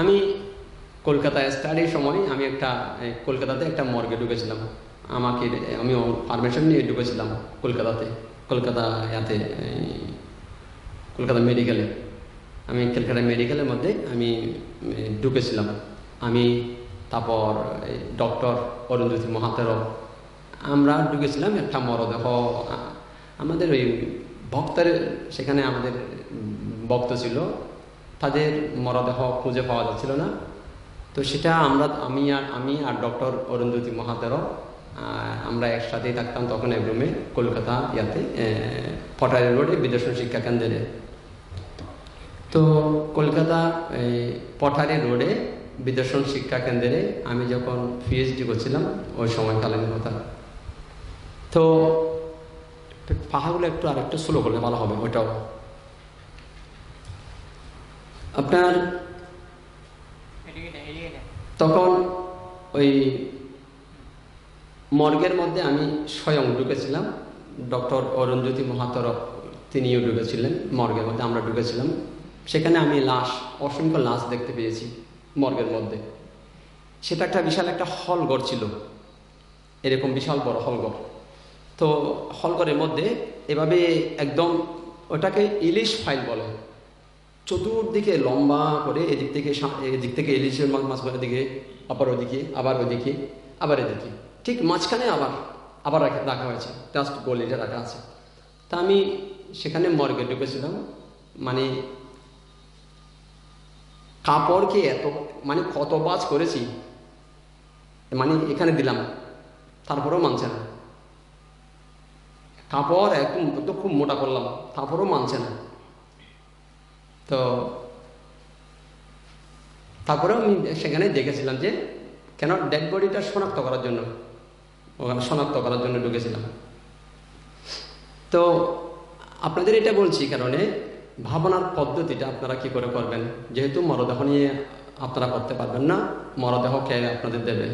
আমি কলকাতায় স্টাডির সময় আমি কলকাতাতে একটা মর্গে ঢুকেছিলাম। আমি পারমিশন নিয়ে ঢুকেছিলাম কলকাতা মেডিকেলে। আমি কলকাতা মেডিকেলের মধ্যে আমি ঢুকেছিলাম। আমি তারপর ডক্টর অরুন্ধতী মহাতেরও আমরা ঢুকেছিলাম। একটা মরদেহ আমাদের ওই ভক্তের, সেখানে আমাদের ভক্ত ছিল, তাদের মরদেহ খুঁজে পাওয়া যাচ্ছিল না। তো সেটা আমি আর ডক্টর অরুন্ধতী মহাতেরও আমরা একসাথেই থাকতাম তখন এক রুমে, কলকাতা পটারি রোডে বিদর্শন শিক্ষা কেন্দ্রে। তো কলকাতা পটারি রোডে বিদর্শন শিক্ষা কেন্দ্রে আমি যখন পিএইচডি করছিলাম ওই সময়কালীন কথা। তো পাহাড়গুলো আরেকটু স্লো করলে ভালো হবে। ওটাও আপনার তখন ওই মর্গের মধ্যে আমি স্বয়ং ঢুকেছিলাম, ডক্টর অরুন্ধতী মহাতর তিনিও ঢুকেছিলেন মর্গের মধ্যে, আমরা ঢুকেছিলাম। সেখানে আমি অসংখ্য লাশ দেখতে পেয়েছি মর্গের মধ্যে। সেটা একটা বিশাল একটা হলঘর ছিল, এরকম বিশাল বড় হলঘর। তো হলঘরের মধ্যে এভাবে একদম, ওটাকে ইলিশ ফাইল বলে, চতুর্দিকে লম্বা করে এদিক থেকে ইলিশের মাঝখানের দিকে, আবার ওদিকে, আবার ওদিকে, আবার এদিকে, ঠিক মাঝখানে আবার রাখা হয়েছে, জাস্ট গলিটা রাখা আছে। তা আমি সেখানে মর্গে ঢুকেছিলাম। মানে কাপড়কে কত বাজ করেছি, এখানে দিলাম, তারপরেও মানছে না। কাপড় একদম খুব মোটা করলাম, তারপরেও মানছে না। তো তারপরেও আমি সেখানে দেখেছিলাম যে কেন ডেড বডিটা শনাক্ত করার জন্য, ওখানে শনাক্ত করার জন্য ঢুকেছিলাম। তো আপনাদের এটা বলছি কারণে ভাবনার পদ্ধতিটা আপনারা কি করে করবেন, যেহেতু মরদেহ নিয়ে আপনারা করতে পারবেন না, মরদেহ কে আপনাদের দেবে।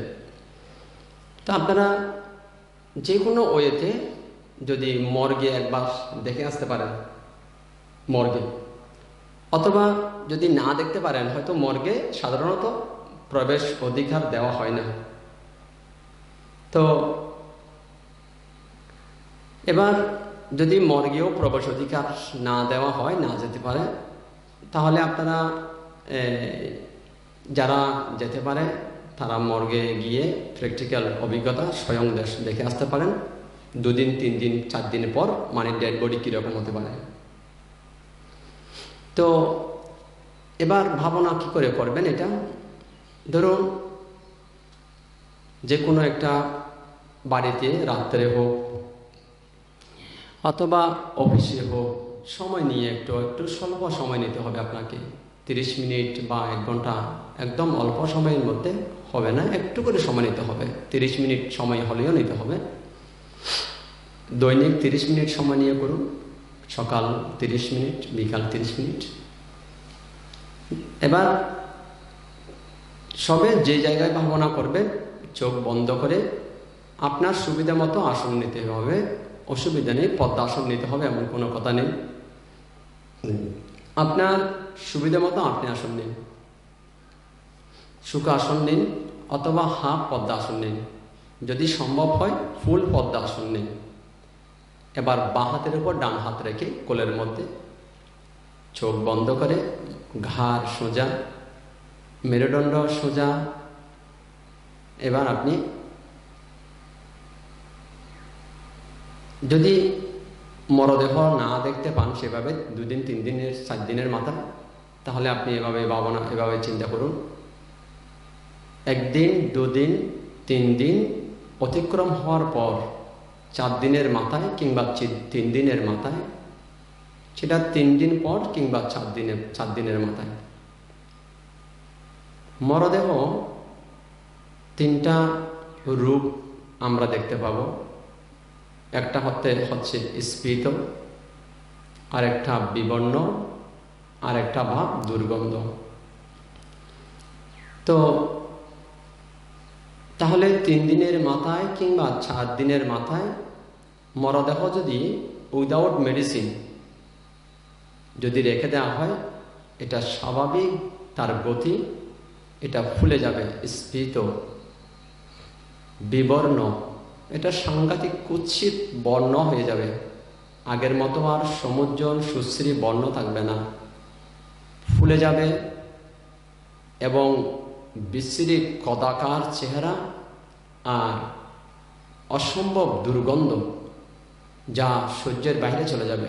তো আপনারা যে কোনো ওয়েতে যদি মর্গে একবার দেখে আসতে পারেন, মর্গে, অথবা যদি না দেখতে পারেন, হয়তো মর্গে সাধারণত প্রবেশ অধিকার দেওয়া হয় না। তো এবার যদি মর্গেও প্রবেশ অধিকার না দেওয়া হয়, না যেতে পারে, তাহলে আপনারা যারা যেতে পারে তারা মর্গে গিয়ে প্র্যাকটিক্যাল অভিজ্ঞতা স্বয়ং দেখে আসতে পারেন। 2 দিন 3 দিন 4 দিন পর ডেড বডি কীরকম হতে পারে। তো এবার ভাবনা কি করে করবেন এটা, ধরুন যে কোনো একটা বাড়িতে রাত্রে হোক অথবা অফিসে হোক, সময় নিয়ে একটু স্বল্প সময় নিতে হবে আপনাকে। 30 মিনিট বা 1 ঘন্টা, একদম অল্প সময়ের মধ্যে হবে না, একটু করে সময় নিতে হবে। 30 মিনিট সময় হলেও নিতে হবে। দৈনিক 30 মিনিট সময় নিয়ে করুন, সকাল 30 মিনিট, বিকাল 30 মিনিট। এবার সবে যে জায়গায় ভাবনা করবে, চোখ বন্ধ করে আপনার সুবিধা মতো আসন নিতে হবে, অসুবিধা নেই, পদ্মাসন নিতে হবে এমন কোনো কথা নেই। আপনার সুবিধা মতো আপনি আসন নিন, সুখাসন নিন অথবা হাফ পদ্মাসন নিন, যদি সম্ভব হয় ফুল পদ্মাসন নিন। এবার বাঁ হাতের উপর ডান হাত রেখে কোলের মধ্যে, চোখ বন্ধ করে, ঘাড় সোজা, মেরুদণ্ড সোজা। এবার আপনি যদি মরদেহ না দেখতে পান সেভাবে 2 দিন 3 দিনের 4 দিনের মাথা, তাহলে আপনি এভাবে ভাবনা, এভাবে চিন্তা করুন। 1 দিন 2 দিন 3 দিন অতিক্রম হওয়ার পর 4 দিনের মাথায় কিংবা 3 দিনের মাথায়, সেটা 3 দিন পর কিংবা 4 দিনের মাথায়, মরদেহ 3টা রূপ আমরা দেখতে পাব। একটা হচ্ছে স্ফীত, আর একটা বিবর্ণ, আর একটা ভাব দুর্গন্ধ। তো তাহলে 3 দিনের মাথায় কিংবা 4 দিনের মাথায় মরদেহ যদি উইদাউট মেডিসিন যদি রেখে দেওয়া হয়, এটা স্বাভাবিক তার গতি, এটা ফুলে যাবে, স্ফীত, বিবর্ণ, এটা সাংঘাতিক কুৎসিত বর্ণ হয়ে যাবে। আগের মতো আর সমুজ্জ্বল সুশ্রী বর্ণ থাকবে না, ফুলে যাবে এবং বিশ্রী কদাকার চেহারা আর অসম্ভব দুর্গন্ধ, যা সহ্যের বাইরে চলে যাবে।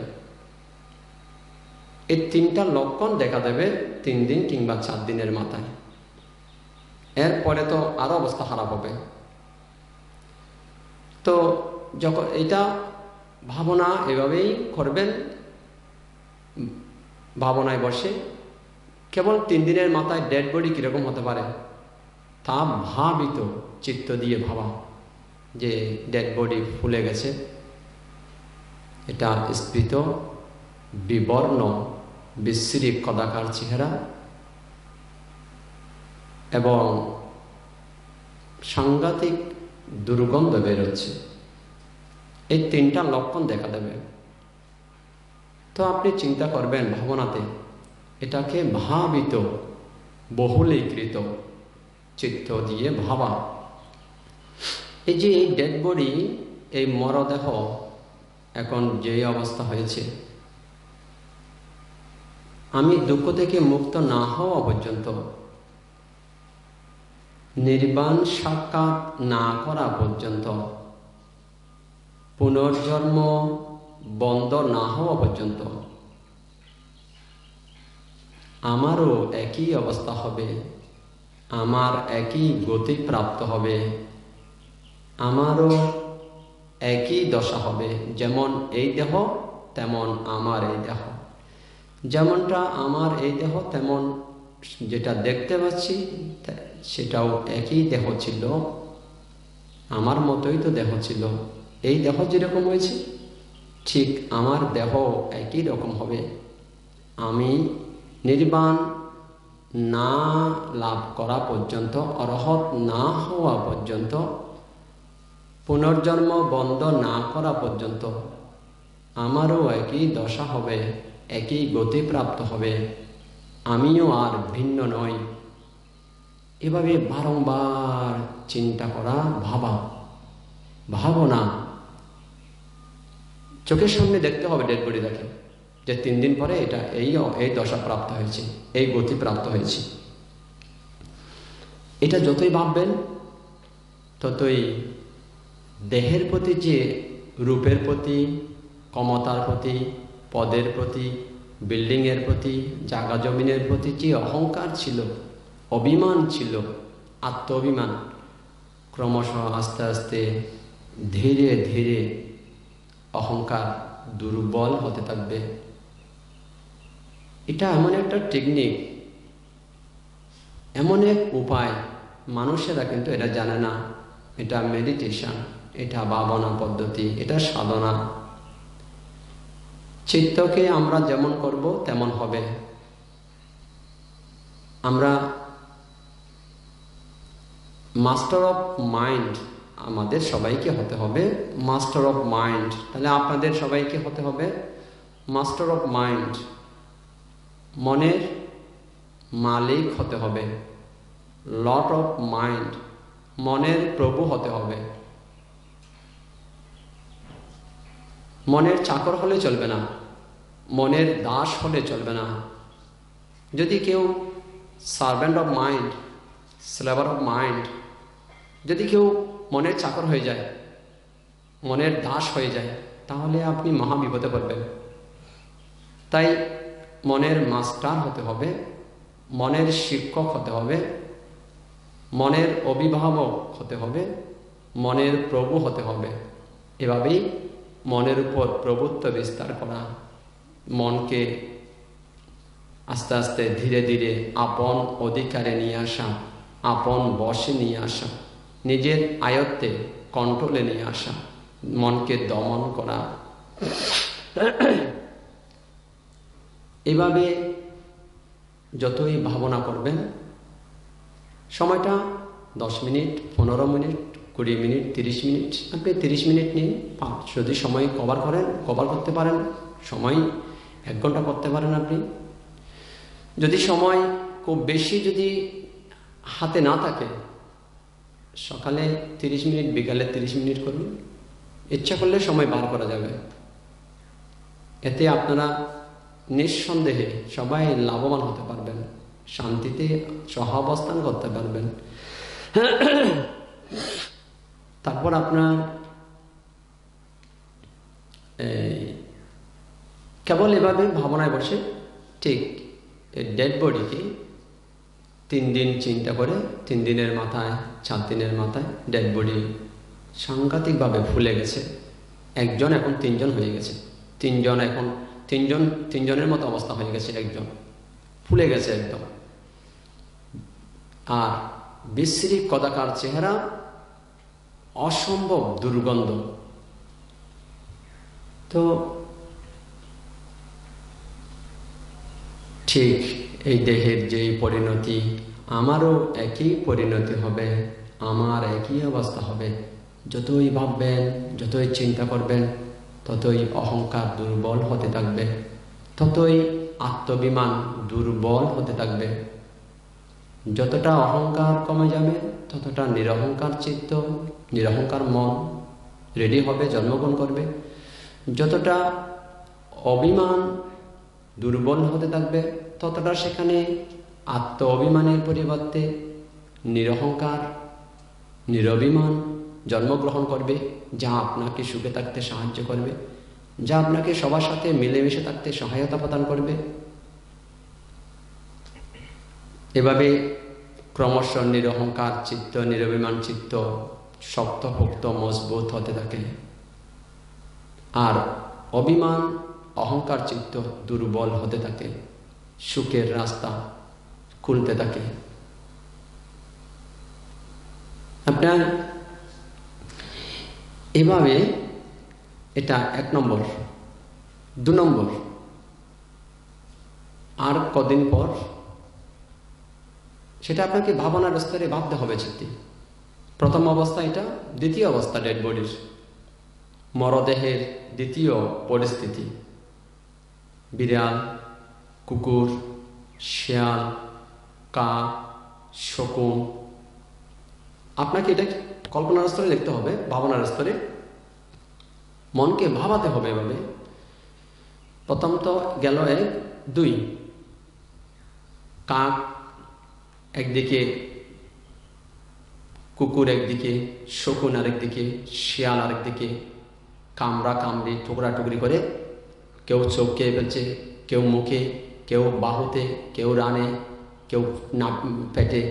এই 3টা লক্ষণ দেখা দেবে 3 দিন কিংবা 4 দিনের মাথায়। এরপরে তো আরো অবস্থা খারাপ হবে। তো যখন এটা ভাবনা এভাবেই করবেন, ভাবনায় বসে কেবল 3 দিনের মাথায় ডেড বডি কিরকম হতে পারে তা ভাবিত চিত্ত দিয়ে ভাবা, যে ডেড বডি ফুলে গেছে, এটা স্ফীত, বিবর্ণ, বিশ্রী কদাকার চেহারা এবং সাংঘাতিক দুর্গন্ধ বেরোচ্ছে। এই 3টা লক্ষণ দেখা দেবে। তো আপনি চিন্তা করবেন ভাবনাতে, এটাকে ভাবিত, বহুলীকৃত চিত্ত দিয়ে ভাবা। এই যে এই ডেড বডি, এই মরদেহ এখন যে অবস্থা হয়েছে, আমি দুঃখ থেকে মুক্ত না হওয়া পর্যন্ত, নির্বাণ সাক্ষাৎ না করা পর্যন্ত, পুনর্জন্ম বন্ধ না হওয়া পর্যন্ত আমারও একই অবস্থা হবে, আমার একই গতি প্রাপ্ত হবে, আমারও একই দশা হবে। যেমন এই দেহ তেমন আমার এই দেহ, যেমনটা আমার এই দেহ তেমন যেটা দেখতে পাচ্ছি সেটাও একই দেহ ছিল, আমার মতোই তো দেহ ছিল। এই দেহ যেরকম হয়েছে ঠিক আমার দেহ একই রকম হবে। আমি নির্বাণ না লাভ করা পর্যন্ত, অরহত না হওয়া পর্যন্ত, পুনর্জন্ম বন্ধ না করা পর্যন্ত আমারও একই দশা হবে, একই গতি প্রাপ্ত হবে, আমিও আর ভিন্ন নই। এভাবে বারংবার চিন্তা করা, ভাবা, ভাবনা। চোখের সামনে দেখতে হবে ডেড বডি দেখে যে 3 দিন পরে এটা এই দশা প্রাপ্ত হয়েছে, এই গতি প্রাপ্ত হয়েছে। এটা যতই ভাববেন ততই দেহের প্রতি যে রূপের প্রতি, ক্ষমতার প্রতি, পদের প্রতি, বিল্ডিংয়ের প্রতি, জায়গা জমিনের প্রতি যে অহংকার ছিল, অভিমান ছিল, আত্ম অভিমান, ক্রমশ আস্তে আস্তে ধীরে ধীরে অহংকার দুর্বল হতে থাকবে। এটা এমন একটা টেকনিক, এমন এক উপায়, মানুষেরা কিন্তু এটা জানে না। এটা মেডিটেশন, এটা ভাবনা পদ্ধতি, এটা সাধনা। চিত্তকে আমরা যেমন করব তেমন হবে। আমরা মাস্টার অফ মাইন্ড আমাদের সবাইকে হতে হবে মাস্টার অফ মাইন্ড। তাহলে আপনাদের সবাইকে হতে হবে মাস্টার অফ মাইন্ড, মনের মালিক হতে হবে, লর্ড অফ মাইন্ড, মনের প্রভু হতে হবে। মনের চাকর হলে চলবে না, মনের দাস হলে চলবে না। যদি কেউ servant of mind, slaver of mind, যদি কেউ মনের চাকর হয়ে যায়, মনের দাস হয়ে যায়, তাহলে আপনি মহা বিপদে পড়বেন। তাই মনের মাস্টার হতে হবে, মনের শিক্ষক হতে হবে, মনের অভিভাবক হতে হবে, মনের প্রভু হতে হবে। এভাবেই মনের উপর প্রভুত্ব বিস্তার করা, মনকে আস্তে আস্তে ধীরে ধীরে আপন অধিকারে নিয়ে আসা, আপন বশে নিয়ে আসা, নিজের আয়ত্তে কন্ট্রোলে নিয়ে আসা, মনকে দমন করা। এভাবে যতই ভাবনা করবেন, সময়টা 10 মিনিট, 15 মিনিট, 20 মিনিট, 30 মিনিট, আপনি 30 মিনিট নিন। যদি সময় কভার করতে পারেন, সময় 1 ঘন্টা করতে পারেন আপনি। যদি সময় খুব বেশি যদি হাতে না থাকে, সকালে 30 মিনিট, বিকালে 30 মিনিট করুন। ইচ্ছা করলে সময় বার করা যাবে। এতে আপনারা নিঃসন্দেহে সবাই লাভবান হতে পারবেন, শান্তিতে সহাবস্থান করতে পারবেন। তারপর আপনার কেবল এভাবে ভাবনায় বসে ঠিক ডেড বডিকে 3 দিন চিন্তা করে, 3 দিনের মাথায়, 4 দিনের মাথায় ডেড বডি সাংঘাতিকভাবে ফুলে গেছে। 1 জন এখন 3 জন হয়ে গেছে, 3 জন এখন 3 জনের মতো অবস্থা হয়ে গেছে, 1 জন ফুলে গেছে একদম। আর বিশ্রী কদাকার চেহারা, অসম্ভব দুর্গন্ধ। তো ঠিক এই দেহের যেই পরিণতি, আমারও একই পরিণতি হবে, আমার একই অবস্থা হবে। যতই ভাববেন, যতই চিন্তা করবেন, ততই অহংকার দুর্বল হতে থাকবে, ততই আত্মবিমান দুর্বল হতে থাকবে। যতটা অহংকার কমে যাবে, ততটা নিরহংকার চিত্ত, নিরহংকার মন রেডি হবে, জন্মগ্রহণ করবে। যতটা অভিমান দুর্বল হতে থাকবে, ততটা সেখানে আত্ম অভিমানের পরিবর্তে নিরহংকার, নিরভিমান জন্মগ্রহণ করবে, যা আপনাকে সুখে থাকতে সাহায্য করবে, যা আপনাকে সবার সাথে মিলেমিশে থাকতে সহায়তা প্রদান করবে। এভাবে ক্রমশ নিরহংকার চিত্ত, নিরভিমান চিত্ত শক্তপোক্ত মজবুত হতে থাকে, আর অভিমান অহংকার চিত্ত দুর্বল হতে থাকে, সুখের রাস্তা খুলতে থাকে। আপনার এভাবে এটা 1 নম্বর। 2 নম্বর, আর কদিন পর সেটা আপনাকে ভাবনার স্তরে ভাবতে হবে চিত্তে। প্রথম অবস্থা এটা, দ্বিতীয় অবস্থা ডেড বডির, মরদেহের দ্বিতীয় পরিস্থিতি। বিড়াল, কুকুর, শেয়াল, কাক, শকুন, আপনাকে এটা কল্পনার স্তরে দেখতে হবে, ভাবনার স্তরে মনকে ভাবাতে হবে। এভাবে প্রথম তো গেল 1, 2, কাক একদিকে, কুকুর একদিকে, শকুন আরেকদিকে, শিয়াল আরেকদিকে, কামড়া কামড়ি টুকরা টুকরি করে কেউ চোখ খেয়ে ফেলছে, কেউ মুখে, কেউ বাহুতে, কেউ রানে, কেউ পেটে,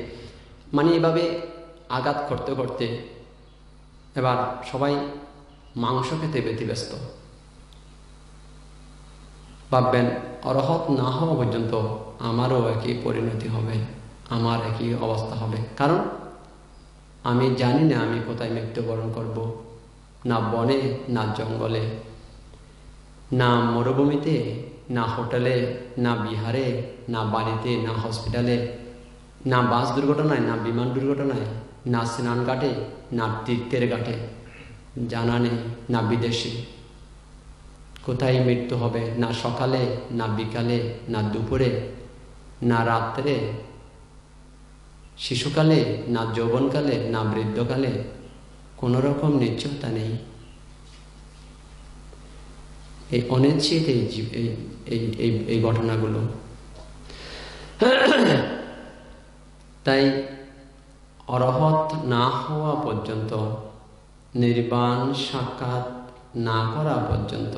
মানে এভাবে আঘাত করতে করতে এবার সবাই মাংস খেতে ব্যতিব্যস্ত। ভাববেন অরহত না হওয়া পর্যন্ত আমারও একই পরিণতি হবে, আমার একই অবস্থা হবে। কারণ আমি জানি না আমি কোথায় মৃত্যুবরণ করব, না বনে, না জঙ্গলে, না মরুভূমিতে, না হোটেলে, না বিহারে, না বাড়িতে, না হসপিটালে, না বাস দুর্ঘটনায়, না বিমান দুর্ঘটনায়, না স্নান ঘাটে, না তীর্থের ঘাটে, জানা নেই, না বিদেশে। কোথায় মৃত্যু হবে, না সকালে, না বিকালে, না দুপুরে, না রাত্রে, শিশুকালে, না যৌবনকালে, না বৃদ্ধকালে, কোনো রকম নিশ্চয়তা নেই। এই অনিশ্চিত এই ঘটনাগুলো। তাই অরহত না হওয়া পর্যন্ত, নির্বাণ সাক্ষাৎ না করা পর্যন্ত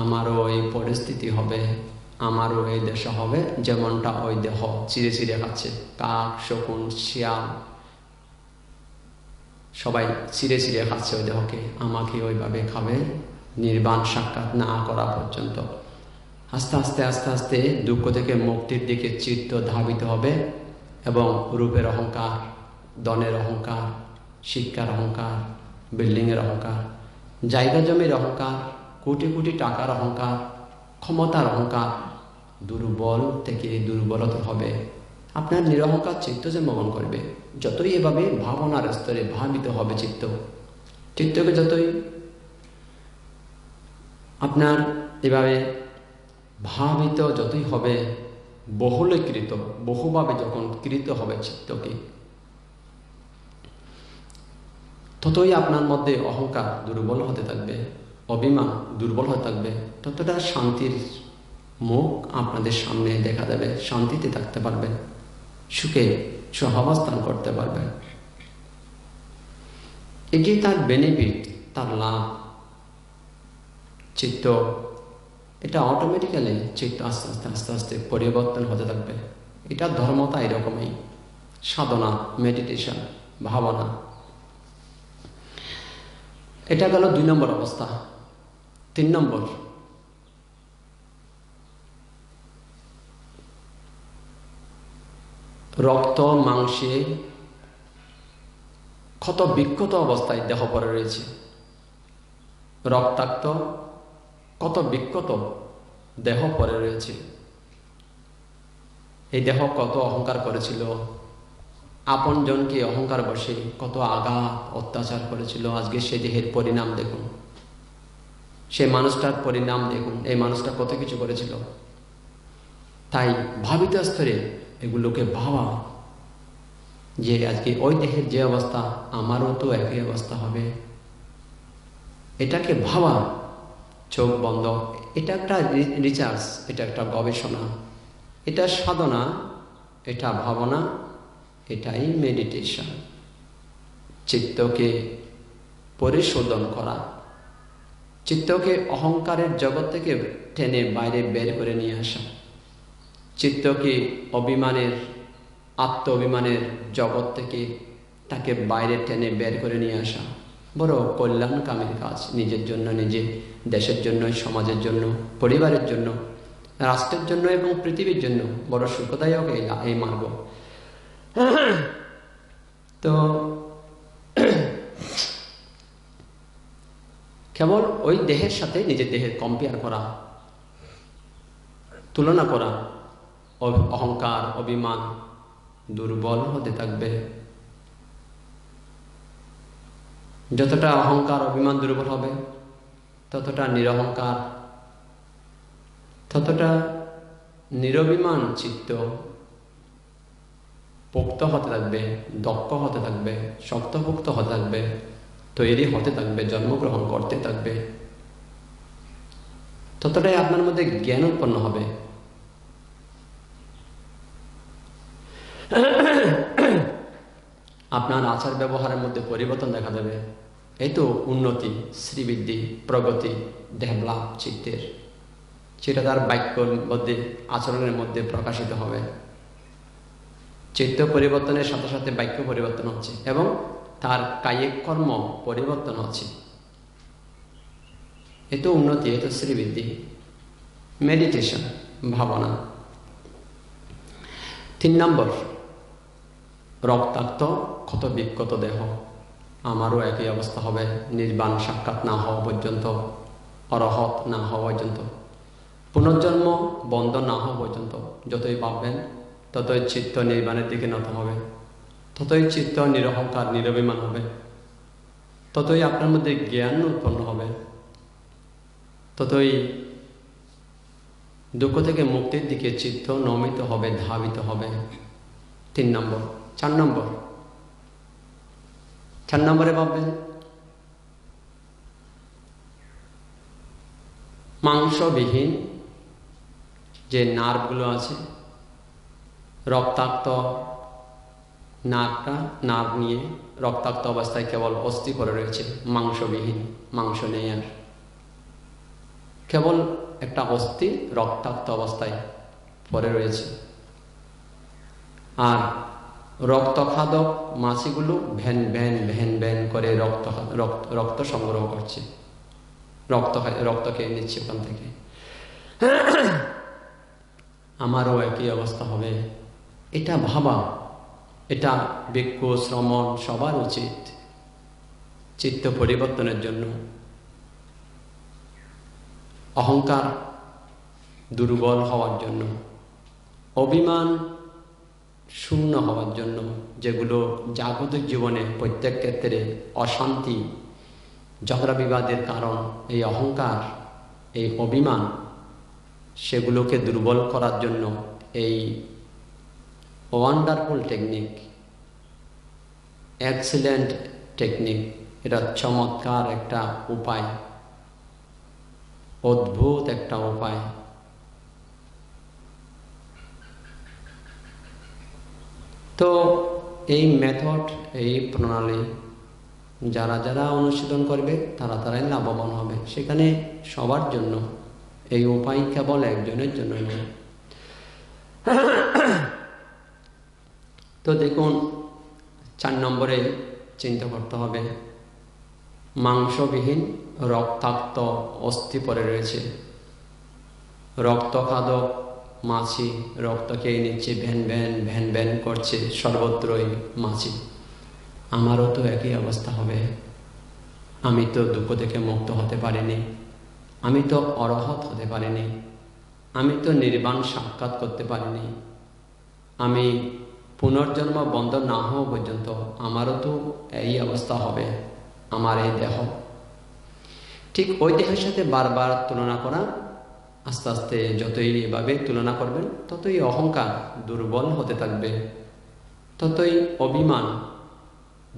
আমারও এই পরিস্থিতি হবে, আমারও এই দেশ হবে যেমনটা ওই দেহ চিরে চিরে খাচ্ছে। কাক, শকুন, শিয়াল সবাই চিরে চিরে খাচ্ছে ওই দেহকে, আমাকে ওইভাবে খাবে নির্বাণ সাক্ষাৎ না করা পর্যন্ত। আস্তে আস্তে আস্তে আস্তে দুঃখ থেকে মুক্তির দিকে চিত্ত ধাবিত হবে এবং রূপের অহংকার, ধনের অহংকার, শিক্ষার অহংকার, বিল্ডিংয়ের অহংকার, জায়গা জমির অহংকার, কোটি কোটি টাকার অহংকার, ক্ষমতার অহংকার, দুর্বল থেকে দুর্বলতর হবে। আপনার নিরহংকার চিত্ত জন্মগ্রহণ করবে। যতই এভাবে ভাবনার স্তরে ভাবিত হবে চিত্তকে যতই আপনার এভাবে ভাবিত যতই হবে, বহুলীকৃত, বহুভাবে যখন কৃত হবে চিত্তকে, ততই আপনার মধ্যে অহংকার দুর্বল হতে থাকবে, অভিমান দুর্বল হতে থাকবে, ততটা শান্তির মুখ আপনাদের সামনে দেখা দেবে। শান্তিতে থাকতে পারবেন, সুখে সহাবস্থান করতে পারবেন। এটি তার বেনিফিট, তার লাভ। চিত্ত এটা অটোমেটিক্যালি চিত্ত আস্তে আস্তে আস্তে আস্তে পরিবর্তন হতে থাকবে। এটা ধর্মতা এরকমই, সাধনা, মেডিটেশন, ভাবনা। এটা গেল 2 নম্বর অবস্থা। 3 নম্বর, রক্ত মাংসে ক্ষত বিক্ষত অবস্থায় দেহ পড়ে রয়েছে। রক্তাক্ত কত বিক্ষত দেহ পড়ে রয়েছে। এই দেহ কত অহংকার করেছিল, আপনজনকে অহংকার বসে কত আঘাত অত্যাচার করেছিল। আজকে সে দেহের পরিণাম দেখুন, সে মানুষটার পরিণাম দেখুন, এই মানুষটা কত কিছু করেছিল। তাই ভাবিত স্তরে এগুলোকে ভাবা যে আজকে ওই দেহের যে অবস্থা, আমারও তো একই অবস্থা হবে। এটাকে ভাবা, চোখ বন্ধ। এটা একটা রিসার্চ, এটা একটা গবেষণা, এটা সাধনা, এটা ভাবনা, এটাই মেডিটেশন। চিত্তকে পরিশোধন করা, চিত্তকে অহংকারের জগৎ থেকে টেনে বাইরে বের করে নিয়ে আসা, চিত্তকে অভিমানের, আত্ম অভিমানের জগৎ থেকে তাকে বাইরে টেনে বের করে নিয়ে আসা বড় কল্যাণকামীর কাজ। নিজের জন্য, নিজে, দেশের জন্য, সমাজের জন্য, পরিবারের জন্য, রাষ্ট্রের জন্য এবং পৃথিবীর জন্য বড় সুখদায়ক এই মার্গ। তো কেবল ওই দেহের সাথে নিজের দেহের কম্পেয়ার করা, তুলনা করা, অহংকার, অভিমান দুর্বল হতে থাকবে। যতটা অহংকার, অভিমান দুর্বল হবে, ততটা নিরহংকার, ততটা নিরভিমান চিত্ত পোক্ত হতে থাকবে, দক্ষ হতে থাকবে, শক্তপোক্ত হতে থাকবে, তৈরি হতে থাকবে, জন্মগ্রহণ করতে থাকবে। ততটাই আপনার মধ্যে জ্ঞান উৎপন্ন হবে। আপনার আচার ব্যবহারের মধ্যে পরিবর্তন দেখা দেবে। এই তো উন্নতি, শ্রীবৃদ্ধি, প্রগতি, ডেভেলপ চিত্তের, সেটা তার বাক্যের মধ্যে, আচরণের মধ্যে প্রকাশিত হবে। চিত্ত পরিবর্তনের সাথে সাথে বাক্য পরিবর্তন হচ্ছে এবং তার কায়িক কর্ম পরিবর্তন হচ্ছে। এ তো উন্নতি, এ তো শ্রীবৃদ্ধি, মেডিটেশন, ভাবনা। 3 নম্বর, রক্তাক্ত ক্ষত বিক্ষত দেহ, আমারও একই অবস্থা হবে নির্বাণ সাক্ষাৎ না হওয়া পর্যন্ত, অরহত না হওয়া পর্যন্ত, পুনর্জন্ম বন্ধ না হওয়া পর্যন্ত। যতই ভাববেন ততই চিত্ত নির্বাণের দিকে নত হবে। ততই চিত্ত নিরহংকার নিরভিমান হবে, ততই আপনার মধ্যে জ্ঞান উৎপন্ন হবে, ততই দুঃখ থেকে মুক্তির দিকে চিত্ত নমিত হবে, ধাবিত হবে। 3 নম্বর। 4 নম্বরে ভাববেন মাংসবিহীন যে নার্ভগুলো আছে, রক্তাক্ত নার্ভ নিয়ে রক্তাক্ত অবস্থায় কেবল অস্থি পড়ে রয়েছে, মাংসবিহীন, মাংস নেই আর, কেবল একটা অস্থি রক্তাক্ত অবস্থায় পড়ে রয়েছে। আর রক্তখাদক মাছিগুলো ভ্যান ভ্যান ভ্যান ভ্যান করে রক্ত সংগ্রহ করছে, রক্ত খেয়ে নিচ্ছে ওখান থেকে। আমারও একই অবস্থা হবে, এটা ভাবা, এটা ভিক্ষু শ্রমণ সবার উচিত চিত্ত পরিবর্তনের জন্য, অহংকার দুর্বল হওয়ার জন্য, অভিমান শূন্য হওয়ার জন্য, যেগুলো জাগতিক জীবনে প্রত্যেক ক্ষেত্রে অশান্তি ঝগড়া বিবাদের কারণ, এই অহংকার, এই অভিমান, সেগুলোকে দুর্বল করার জন্য এই ওয়ান্ডারফুল টেকনিক, এক্সিলেন্ট টেকনিক, এটা চমৎকার একটা উপায়, অদ্ভুত একটা উপায়। তো এই মেথড, এই প্রণালী যারা যারা অনুশীলন করবে তারাই লাভবান হবে। সেখানে সবার জন্য এই উপায় কেবল একজনের জন্য নয়। তো দেখুন 4 নম্বরে চিন্তা করতে হবে মাংসবিহীন রক্তাক্ত অস্থি পড়ে রয়েছে, রক্তখাদক মাছি রক্ত খেয়ে নিচ্ছে, ভ্যান ভ্যান ভ্যান ভ্যান করছে সর্বত্রই মাছি। আমারও তো একই অবস্থা হবে। আমি তো দুঃখ থেকে মুক্ত হতে পারিনি, আমি তো অরহত হতে পারিনি, আমি তো নির্বাণ সাক্ষাৎ করতে পারিনি, আমি পুনর্জন্ম বন্ধ না হওয়া পর্যন্ত আমারও তো এই অবস্থা হবে। আমার এই দেহ, ঠিক ওই দেহের সাথে বারবার তুলনা করা, আস্তে আস্তে যতই এভাবে তুলনা করবেন ততই অহংকার দুর্বল হতে থাকবে, ততই অভিমান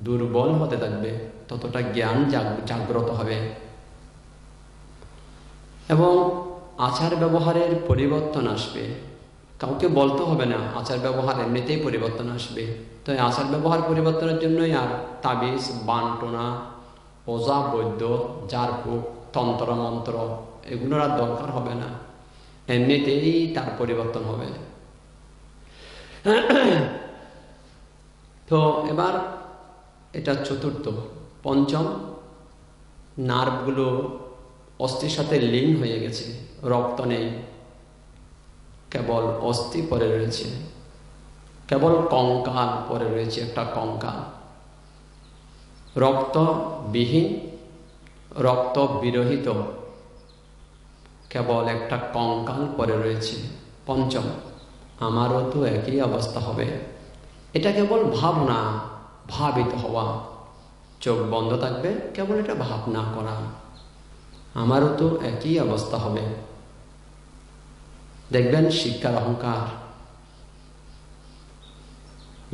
দুর্বল হতে থাকবে, ততটা জ্ঞান জাগ্রত হবে এবং আচার ব্যবহারের পরিবর্তন আসবে। কাউকে বলতে হবে না, আচার ব্যবহার এমনিতেই পরিবর্তন আসবে। তো এই আচার ব্যবহার পরিবর্তনের জন্যই আর তাবিজ, বানটোনা, ওজা, বৈদ্য, ঝাড়ফুঁক, তন্ত্র মন্ত্র এগুলোর আর দরকার হবে না, এমনিতেই তার পরিবর্তন হবে। তো এবার এটা চতুর্থ। 5ম, নার্ভগুলো অস্থির সাথে লীন হয়ে গেছে, রক্ত নেই, কেবল অস্থি পড়ে রয়েছে, কেবল কঙ্কাল পড়ে রয়েছে, একটা কঙ্কাল, রক্তবিহীন, রক্ত বিরহিত কেবল একটা কঙ্কাল পড়ে রয়েছে। 5ম, আমারও তো একই অবস্থা হবে। এটা কেবল ভাবনা, ভাবিত হওয়া, চোখ বন্ধ থাকবে, কেবল এটা ভাবনা করা, আমারও তো একই অবস্থা হবে। দেখবেন শিক্ষার অহংকার,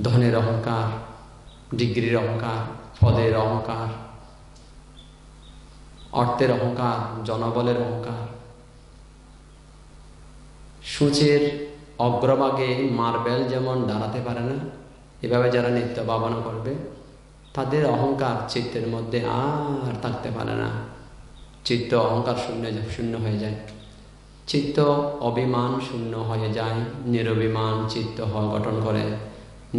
ধনের অহংকার, ডিগ্রির অহংকার, পদের অহংকার, অর্থের অহংকার, জনবলের অহংকার, সূচের অগ্রভাগে মার্বেল যেমন দাঁড়াতে পারে না, এভাবে যারা নিত্য ভাবনা করবে তাদের অহংকার চিত্তের মধ্যে আর থাকতে পারে না, চিত্ত অহংকার শূন্য হয়ে যায়, চিত্ত অভিমান শূন্য হয়ে যায়, নিরভিমান চিত্ত গঠন করে,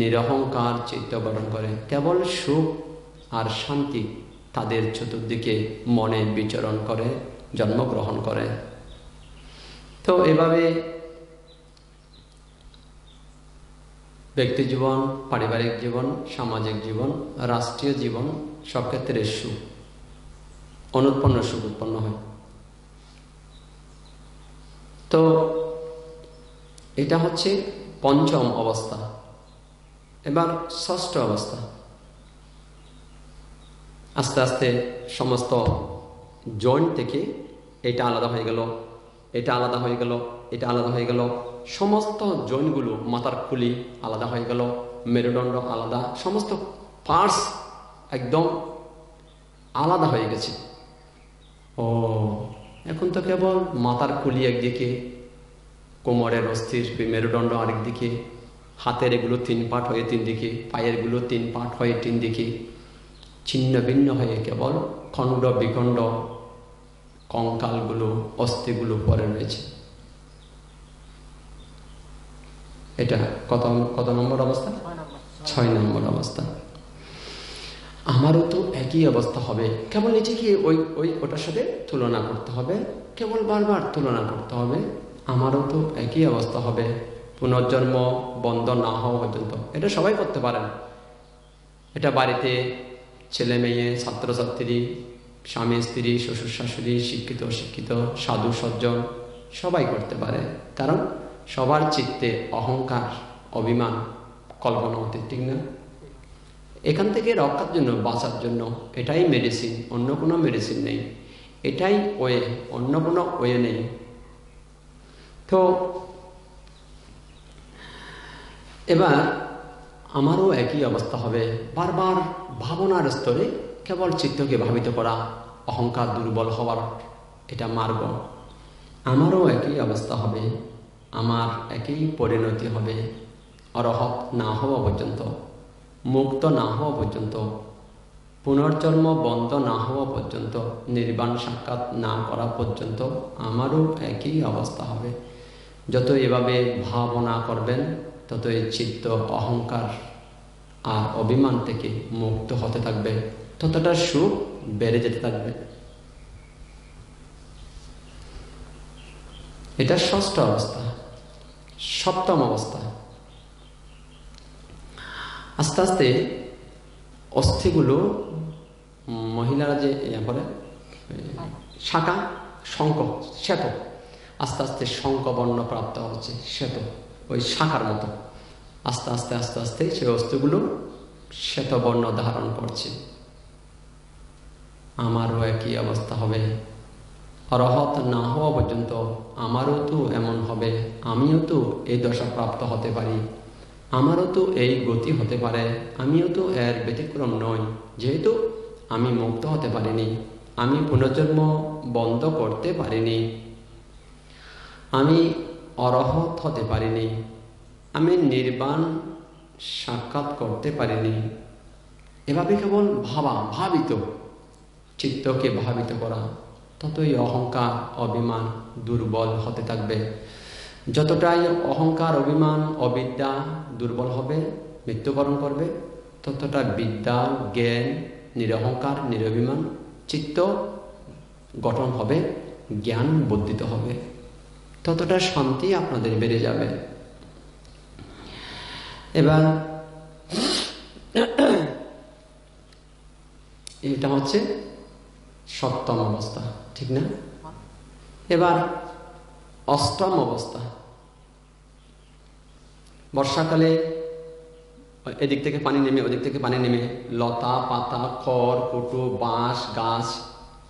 নিরহংকার চিত্ত গঠন করে, কেবল সুখ আর শান্তি তাদের চতুর্দিকে মনে বিচরণ করে, জন্মগ্রহণ করে। তো এভাবে ব্যক্তি জীবন, পারিবারিক জীবন, সামাজিক জীবন, রাষ্ট্রীয় জীবন সব ক্ষেত্রে সুখ অনুৎপন্ন, সুখ উৎপন্ন হয়। তো এটা হচ্ছে 5ম অবস্থা। এবার ষষ্ঠ অবস্থা, আস্তে আস্তে সমস্ত জয়েন্ট থেকে এটা আলাদা হয়ে গেল, এটা আলাদা হয়ে গেল, এটা আলাদা হয়ে গেল, সমস্ত জয়েন্টগুলো, মাথার খুলি আলাদা হয়ে গেল, মেরুদণ্ড আলাদা, সমস্ত পার্টস একদম আলাদা হয়ে গেছে। ও এখন তো কেবল মাথার খুলি একদিকে, কোমরের অস্থির মেরুদণ্ড আরেকদিকে, হাতের এগুলো 3 পার্ট হয়ে 3 দিকে, পায়ের গুলো 3 পার্ট হয়ে 3 দিকে, ছিন্ন ভিন্ন হয়ে কেবল খণ্ড বিখণ্ড কঙ্কালগুলো, অস্থিগুলো পরে রয়েছে। এটা কত নম্বর অবস্থা? 6 নম্বর অবস্থা। আমারও তো একই অবস্থা হবে, কেবল নিজেকে ওটার সাথে তুলনা করতে হবে, কেবল বারবার তুলনা করতে হবে। আমারও তো একই অবস্থা হবে, পুনর্জন্ম বন্ধ না হওয়া পর্যন্ত। এটা সবাই করতে পারেন, এটা বাড়িতে ছেলে মেয়ে, ছাত্রছাত্রী, স্বামী স্ত্রী, শ্বশুর শাশুড়ি, শিক্ষিত অশিক্ষিত, সাধু সজ্জন সবাই করতে পারে। কারণ সবার চিত্তে অহংকার, অভিমান, কল্পনা অতীত, ঠিক না? এখান থেকে রক্ষার জন্য, বাঁচার জন্য এটাই মেডিসিন, অন্য কোনো মেডিসিন নেই। এটাই ওয়ে, অন্য কোনো ওয়ে নেই। তো এবার আমারও একই অবস্থা হবে, বারবার ভাবনার স্তরে কেবল চিত্তকে ভাবিত করা, অহংকার দুর্বল হওয়ার এটা মার্গ। আমারও একই অবস্থা হবে, আমার একই পরিণতি হবে, অরহত না হওয়া পর্যন্ত, মুক্ত না হওয়া পর্যন্ত, পুনর্জন্ম বন্ধ না হওয়া পর্যন্ত, নির্বাণ সাক্ষাৎ না করা পর্যন্ত আমারও একই অবস্থা হবে। যত এভাবে ভাবনা করবেন তত এই চিত্ত অহংকার আর অভিমান থেকে মুক্ত হতে থাকবে, ততটা সুখ বেড়ে যেতে থাকবে। এটা ষষ্ঠ অবস্থা। সপ্তম অবস্থা, আস্তে আস্তে অস্থিগুলো, মহিলারা যে করে শাখা, শঙ্খ, শ্বেত, আস্তে আস্তে শঙ্খ বর্ণ প্রাপ্ত হচ্ছে, শ্বেত ওই শাখার মতো আস্তে আস্তে আস্তে আস্তে সেই অস্থিগুলো শ্বেত বর্ণ ধারণ করছে। আমারও একই অবস্থা হবে, অরহত না হওয়া পর্যন্ত আমারও তো এমন হবে, আমিও তো এই দশা প্রাপ্ত হতে পারি, আমারও তো এই গতি হতে পারে, আমিও তো এর ব্যতিক্রম নই। যেহেতু আমি মুক্ত হতে পারিনি, আমি পুনর্জন্ম বন্ধ করতে পারিনি, আমি অরহত হতে পারিনি, আমি নির্বাণ সাক্ষাৎ করতে পারিনি, এভাবে কেবল ভাবিত, চিত্তকে ভাবিত করা, ততই অহংকার অভিমান দুর্বল হতে থাকবে। যতটাই অহংকার অভিমান অবিদ্যা দুর্বল হবে, মৃত্যুবরণ করবে, ততটা বিদ্যা জ্ঞান নিরহংকার নিরভিমান চিত্ত গঠন হবে, জ্ঞান বর্ধিত হবে, ততটা শান্তি আপনাদের বেড়ে যাবে। এবার এটা হচ্ছে সপ্তম অবস্থা, ঠিক না? এবার অষ্টম অবস্থা, বর্ষাকালে এদিক থেকে পানি নেমে ওদিক থেকে পানি নেমে লতা পাতা খড় কুটো বাঁশ গাছ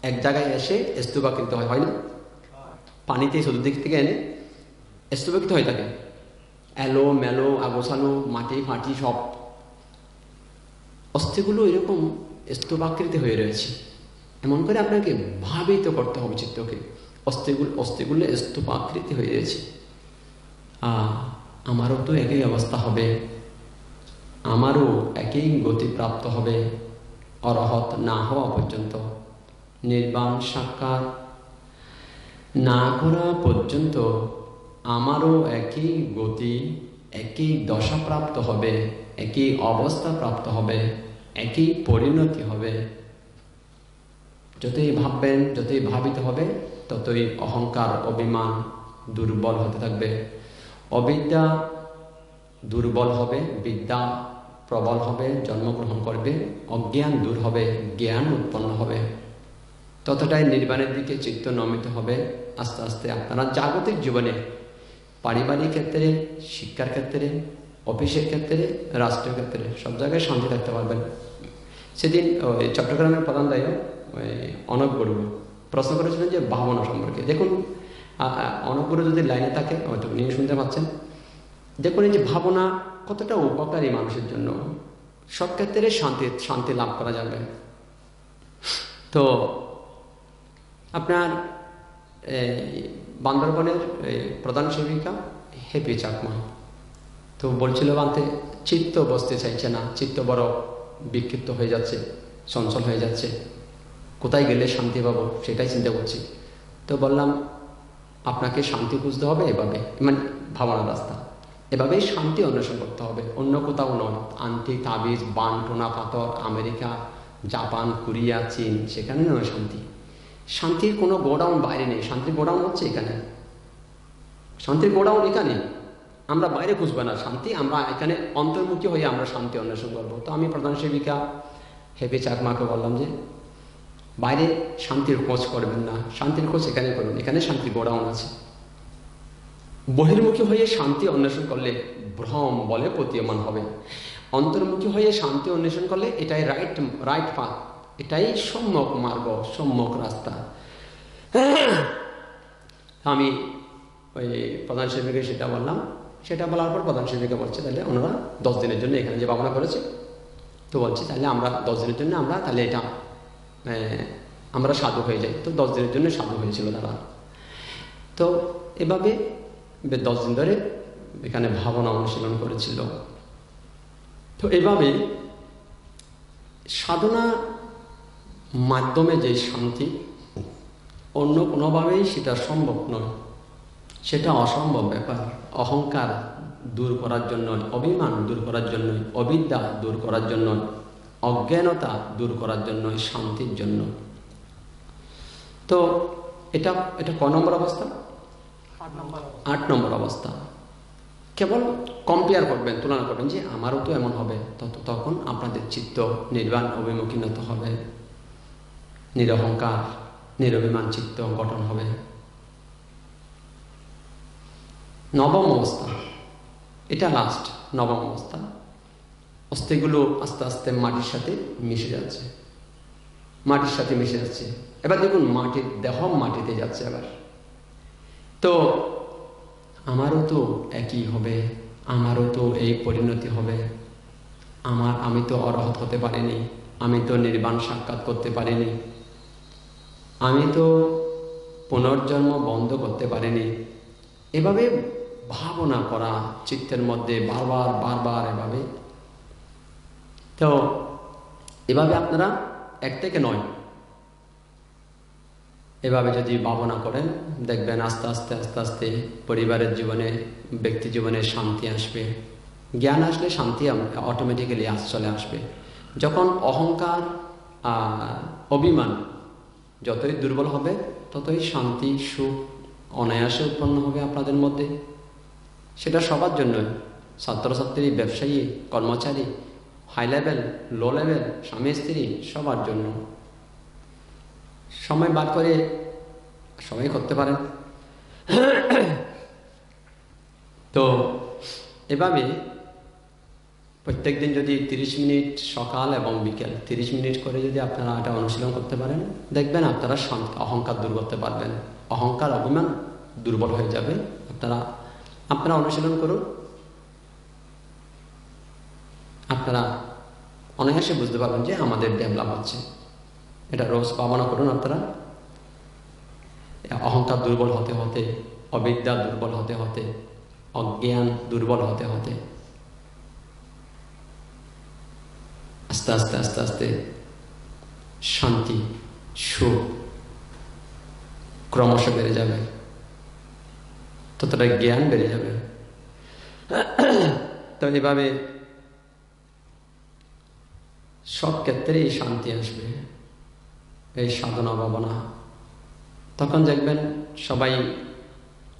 এক জায়গায় এসে স্তূপাকৃত হয় না? পানিতে চতুর্দিক থেকে এনে স্তূপাকৃত হয়ে থাকে, এলো মেলো আগোছালো মাটি ফাটি সব অস্থিগুলো এরকম স্তূপাকৃতি হয়ে রয়েছে। এমন করে আপনাকে ভাবিত করতে হবে চিত্তকে, অস্থিগুলো স্তূপাকৃতি হয়ে রয়েছে। আমারও তো একই অবস্থা হবে, আমারও একই গতি প্রাপ্ত হবে, অরহত না হওয়া পর্যন্ত, নির্বাণ সাক্ষাৎ না করা পর্যন্ত আমারও একই গতি, একই দশা প্রাপ্ত হবে, একই অবস্থা প্রাপ্ত হবে, একই পরিণতি হবে। যতই ভাববেন, যতই ভাবিত হবে, ততই অহংকার অভিমান দুর্বল হতে থাকবে, অবিদ্যা দুর্বল হবে, বিদ্যা প্রবল হবে, জন্মগ্রহণ করবে, অজ্ঞান দূর হবে, জ্ঞান উৎপন্ন হবে, ততটাই নির্বাণের দিকে চিত্ত নমিত হবে। আস্তে আস্তে আপনারা জাগতিক জীবনে, পারিবারিক ক্ষেত্রে, শিক্ষার ক্ষেত্রে, অফিসের ক্ষেত্রে, রাষ্ট্রীয় ক্ষেত্রে, সব জায়গায় শান্তি থাকতে পারবেন। সেদিন ওই চট্টগ্রামের প্রধান দায়ক ওই অনক বড়ুয়া প্রশ্ন করেছিলেন যে ভাবনা সম্পর্কে। দেখুন অনক বড়ুয়া যদি লাইনে থাকে হয়তো নিয়ে শুনতে পাচ্ছেন, দেখুন এই যে ভাবনা কতটা উপকারী মানুষের জন্য, সব ক্ষেত্রে শান্তি লাভ করা যাবে। তো আপনার বান্দরবনের প্রধান সেবিকা হেপি চাকমা তো বলছিল বানতে চিত্ত বসতে চাইছে না, চিত্ত বড় বিক্ষিপ্ত হয়ে যাচ্ছে, চঞ্চল হয়ে যাচ্ছে, কোথায় গেলে শান্তি পাবো সেটাই চিন্তা করছি। তো বললাম আপনাকে শান্তি খুঁজতে হবে এভাবে, মানে ভাবনার রাস্তা, এভাবেই শান্তি অন্বেষণ করতে হবে, অন্য কোথাও নয়। আন্টি, তাবিজ, বান, টোনা পাথর, আমেরিকা, জাপান, কোরিয়া, চীন, সেখানে নয় শান্তি। শান্তির কোনো গোডাউন বাইরে নেই, শান্তির গোডাউন হচ্ছে এখানে, শান্তির গোডাউন এখানে। আমরা বাইরে খুঁজবো না শান্তি, আমরা এখানে অন্তর্মুখী হয়ে আমরা শান্তি অন্বেষণ করবো। তো আমি প্রধান সেবিকা হেপি চাকমাকে বললাম যে বাইরে শান্তির খোঁজ করবেন না, শান্তির খোঁজ এখানে করবেন, এখানে শান্তির গোডাউন আছে। বহির্মুখী হয়ে শান্তি অন্বেষণ করলে ভ্রম বলে প্রতীয়মান হবে, অন্তর্মুখী হয়ে শান্তি অন্বেষণ করলে এটাই রাইট পাথ, এটাই সম্যক মার্গ, সম্যক রাস্তা। আমি ওই প্রধান সেবিকে সেটা বললাম, সেটা বলার পর প্রধান সেবিকা বলছে তাহলে ওনারা 10 দিনের জন্য এখানে যে ভাবনা করেছে, তো বলছে তাহলে আমরা 10 দিনের জন্য আমরা তাহলে এটা আমরা সাধু হয়ে যাই। তো 10 দিনের জন্য সাধু হয়েছিল তারা। তো এভাবে 10 দিন ধরে এখানে ভাবনা অনুশীলন করেছিল। তো এভাবে সাধনা মাধ্যমে যে শান্তি, অন্য কোনোভাবেই সেটা সম্ভব নয়, সেটা অসম্ভব ব্যাপার। অহংকার দূর করার জন্য, অভিমান দূর করার জন্য, অবিদ্যা দূর করার জন্য, অজ্ঞানতা দূর করার জন্য, শান্তির জন্য। তো এটা ক নম্বর অবস্থা? 8 নম্বর অবস্থা। কেবল কম্পেয়ার করবেন, তুলনা করবেন যে আমারও তো এমন হবে, তখন আপনাদের চিত্ত নির্বাণ অভিমুখীনত হবে, নিরহংকার নিরভিমান চিত্ত গঠন হবে। 9ম অবস্থা, এটা লাস্ট 9ম অবস্থা। অস্থিগুলো আস্তে আস্তে মাটির সাথে মিশে যাচ্ছে, মাটির সাথে মিশে যাচ্ছে। এবার দেখুন মাটির দেহ মাটিতে যাচ্ছে। এবার তো আমারও তো একই হবে, আমারও তো এই পরিণতি হবে, আমি তো অরহত হতে পারিনি, আমি তো নির্বাণ সাক্ষাৎ করতে পারিনি, আমি তো পুনর্জন্ম বন্ধ করতে পারিনি। এভাবে ভাবনা করা চিত্তের মধ্যে বারবার বারবার এভাবে। তো এভাবে আপনারা 1 থেকে 9 এভাবে যদি ভাবনা করেন, দেখবেন আস্তে আস্তে আস্তে আস্তে পরিবারের জীবনে, ব্যক্তি জীবনে শান্তি আসবে। জ্ঞান আসলে শান্তি অটোমেটিক্যালি চলে আসবে। যখন অহংকার অভিমান যতই দুর্বল হবে, ততই শান্তি সুখ অনায়াসে উৎপন্ন হবে আপনাদের মধ্যে। সেটা সবার জন্যই, ছাত্রছাত্রী, ব্যবসায়ী, কর্মচারী, হাই লেভেল, লো লেভেল, স্বামী স্ত্রী, সবার জন্য। সময় বার করে সবাই করতে পারেন। তো এভাবে প্রত্যেক দিন যদি 30 মিনিট সকাল এবং বিকেল 30 মিনিট করে যদি আপনারা এটা অনুশীলন করতে পারেন, দেখবেন আপনারা অহংকার দূর করতে পারবেন, অহংকার অভিমান দুর্বল হয়ে যাবে। আপনারা অনুশীলন করুন, আপনারা অনায়াসে বুঝতে পারবেন যে আমাদের ডেভেলপ হচ্ছে। এটা রোজ ভাবনা করুন আপনারা। অহংকার দুর্বল হতে হতে, অবিদ্যা দুর্বল হতে হতে, অজ্ঞান দুর্বল হতে হতে আস্তে আস্তে আস্তে আস্তে শান্তি সুখ ক্রমশ বেড়ে যাবে, ততটা জ্ঞান বেড়ে যাবে। তো এভাবে সব ক্ষেত্রেই শান্তি আসবে, এই সাধনা ভাবনা। তখন দেখবেন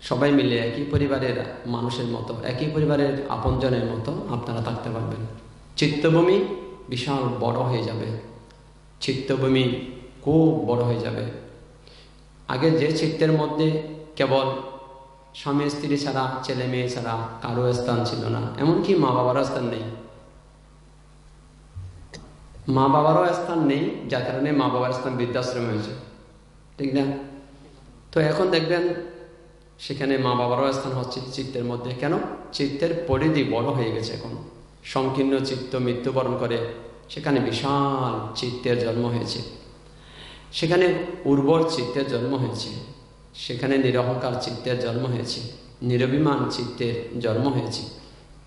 সবাই মিলে একই পরিবারের মানুষের মতো, একই পরিবারের আপনজনের মতো আপনারা থাকতে পারবেন। চিত্তভূমি বিশাল বড় হয়ে যাবে, চিত্তভূমি খুব বড় হয়ে যাবে। আগে যে চিত্তের মধ্যে কেবল স্বামী স্ত্রী ছাড়া, ছেলে মেয়ে ছাড়া কারো স্থান ছিল না, এমনকি মা বাবারও স্থান নেই। মা বাবারও স্থান নেই, যার কারণে মা বাবার স্থান বৃদ্ধাশ্রম হয়েছে, ঠিক না? তো এখন দেখবেন সেখানে মা বাবারও স্থান হচ্ছে চিত্তের মধ্যে। কেন? চিত্তের পরিধি বড় হয়ে গেছে। এখন সংকীর্ণ চিত্ত মৃত্যুবরণ করে, সেখানে বিশাল চিত্তের জন্ম হয়েছে, সেখানে উর্বর চিত্তের জন্ম হয়েছে, সেখানে নিরহংকার চিত্তের জন্ম হয়েছে, নিরভিমান চিত্তের জন্ম হয়েছে।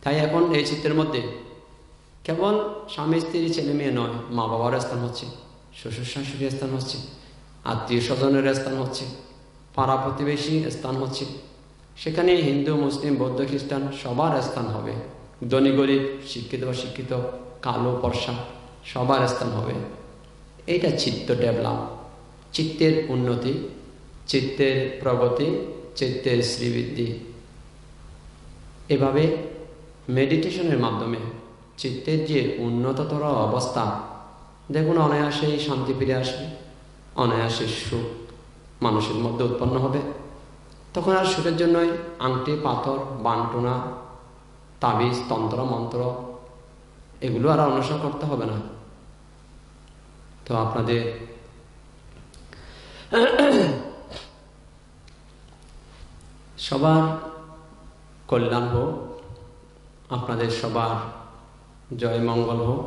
তাই এখন এই চিত্তের মধ্যে কেবল স্বামী স্ত্রী ছেলে মেয়ে নয়, মা বাবার স্থান হচ্ছে, শ্বশুর শাশুড়ির স্থান হচ্ছে, আত্মীয় স্বজনের স্থান হচ্ছে, পাড়া প্রতিবেশী স্থান হচ্ছে। সেখানে হিন্দু, মুসলিম, বৌদ্ধ, খ্রিস্টান সবার স্থান হবে। ধনী গরিব, শিক্ষিত অশিক্ষিত, কালো ফর্সা সবার স্থান হবে। এইটা চিত্ত ডেভেলপ, চিত্তের উন্নতি, চিত্তের প্রগতি, চিত্তের শ্রীবৃদ্ধি। এভাবে মেডিটেশনের মাধ্যমে চিত্তের যে উন্নততর অবস্থা, দেখুন অনায়াসেই শান্তি ফিরে আসবে, অনায়াসে সুখ মানুষের মধ্যে উৎপন্ন হবে। তখন আর সুখের জন্যই আংটি, পাথর, বানটুনা, তাবিজ, তন্ত্র মন্ত্র এগুলো আর অনুসরণ করতে হবে না। তো আপনাদের সবার কল্যাণ হোক, আপনাদের সবার জয় মঙ্গল হোক,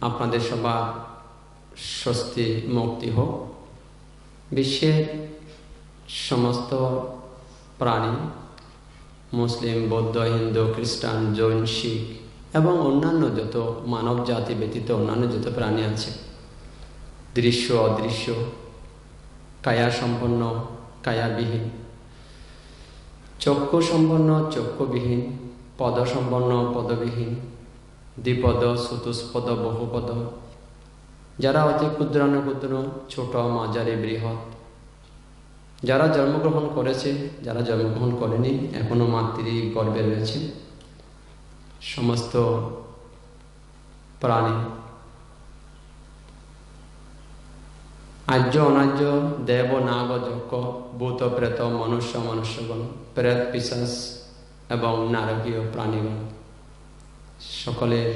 আপনাদের সবার স্বস্তি মুক্তি হোক। বিশ্বের সমস্ত প্রাণী, মুসলিম, বৌদ্ধ, হিন্দু, খ্রিস্টান, জৈন, শিখ এবং অন্যান্য যত মানব জাতি ব্যতীত অন্যান্য যত প্রাণী আছে, দৃশ্য অদৃশ্য, কায়া সম্পন্ন, কায়াবিহীন, চক্ষু সম্পন্ন, চক্ষুবিহীন, পদ সম্পন্ন, পদবিহীন, দ্বিপদ, চতুষ্পদ, বহুপদ, যারা অতি ক্ষুদ্রানুক্ষুদ্র, ছোট, মাঝারি, বৃহৎ, যারা জন্মগ্রহণ করেছে, যারা জন্মগ্রহণ করেনি, এখনো মাতৃ গর্ভে রয়েছে, সমস্ত প্রাণী, আর্য অনার্য, দেব নাগ যক্ষ, ভূত প্রেত, মনুষ্য মনুষ্যগণ, প্রেত পিশাচ এবং নারকীয় প্রাণীগণ, সকলের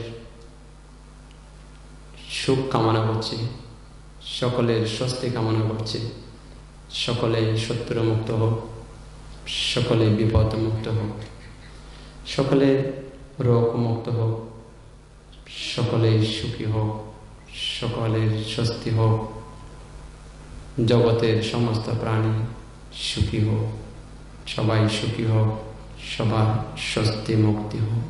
সুখ কামনা করছি, সকলের স্বস্তি কামনা করছি। সকলে শত্রুমুক্ত হোক, সকলে বিপদ মুক্ত হোক, সকলে রোগ মুক্ত হোক, সকলে সুখী হোক, সকলের স্বস্তি হোক, জগতের সমস্ত প্রাণী সুখী হোক, সবাই সুখী হোক, সবার স্বস্তি মুক্তি হোক।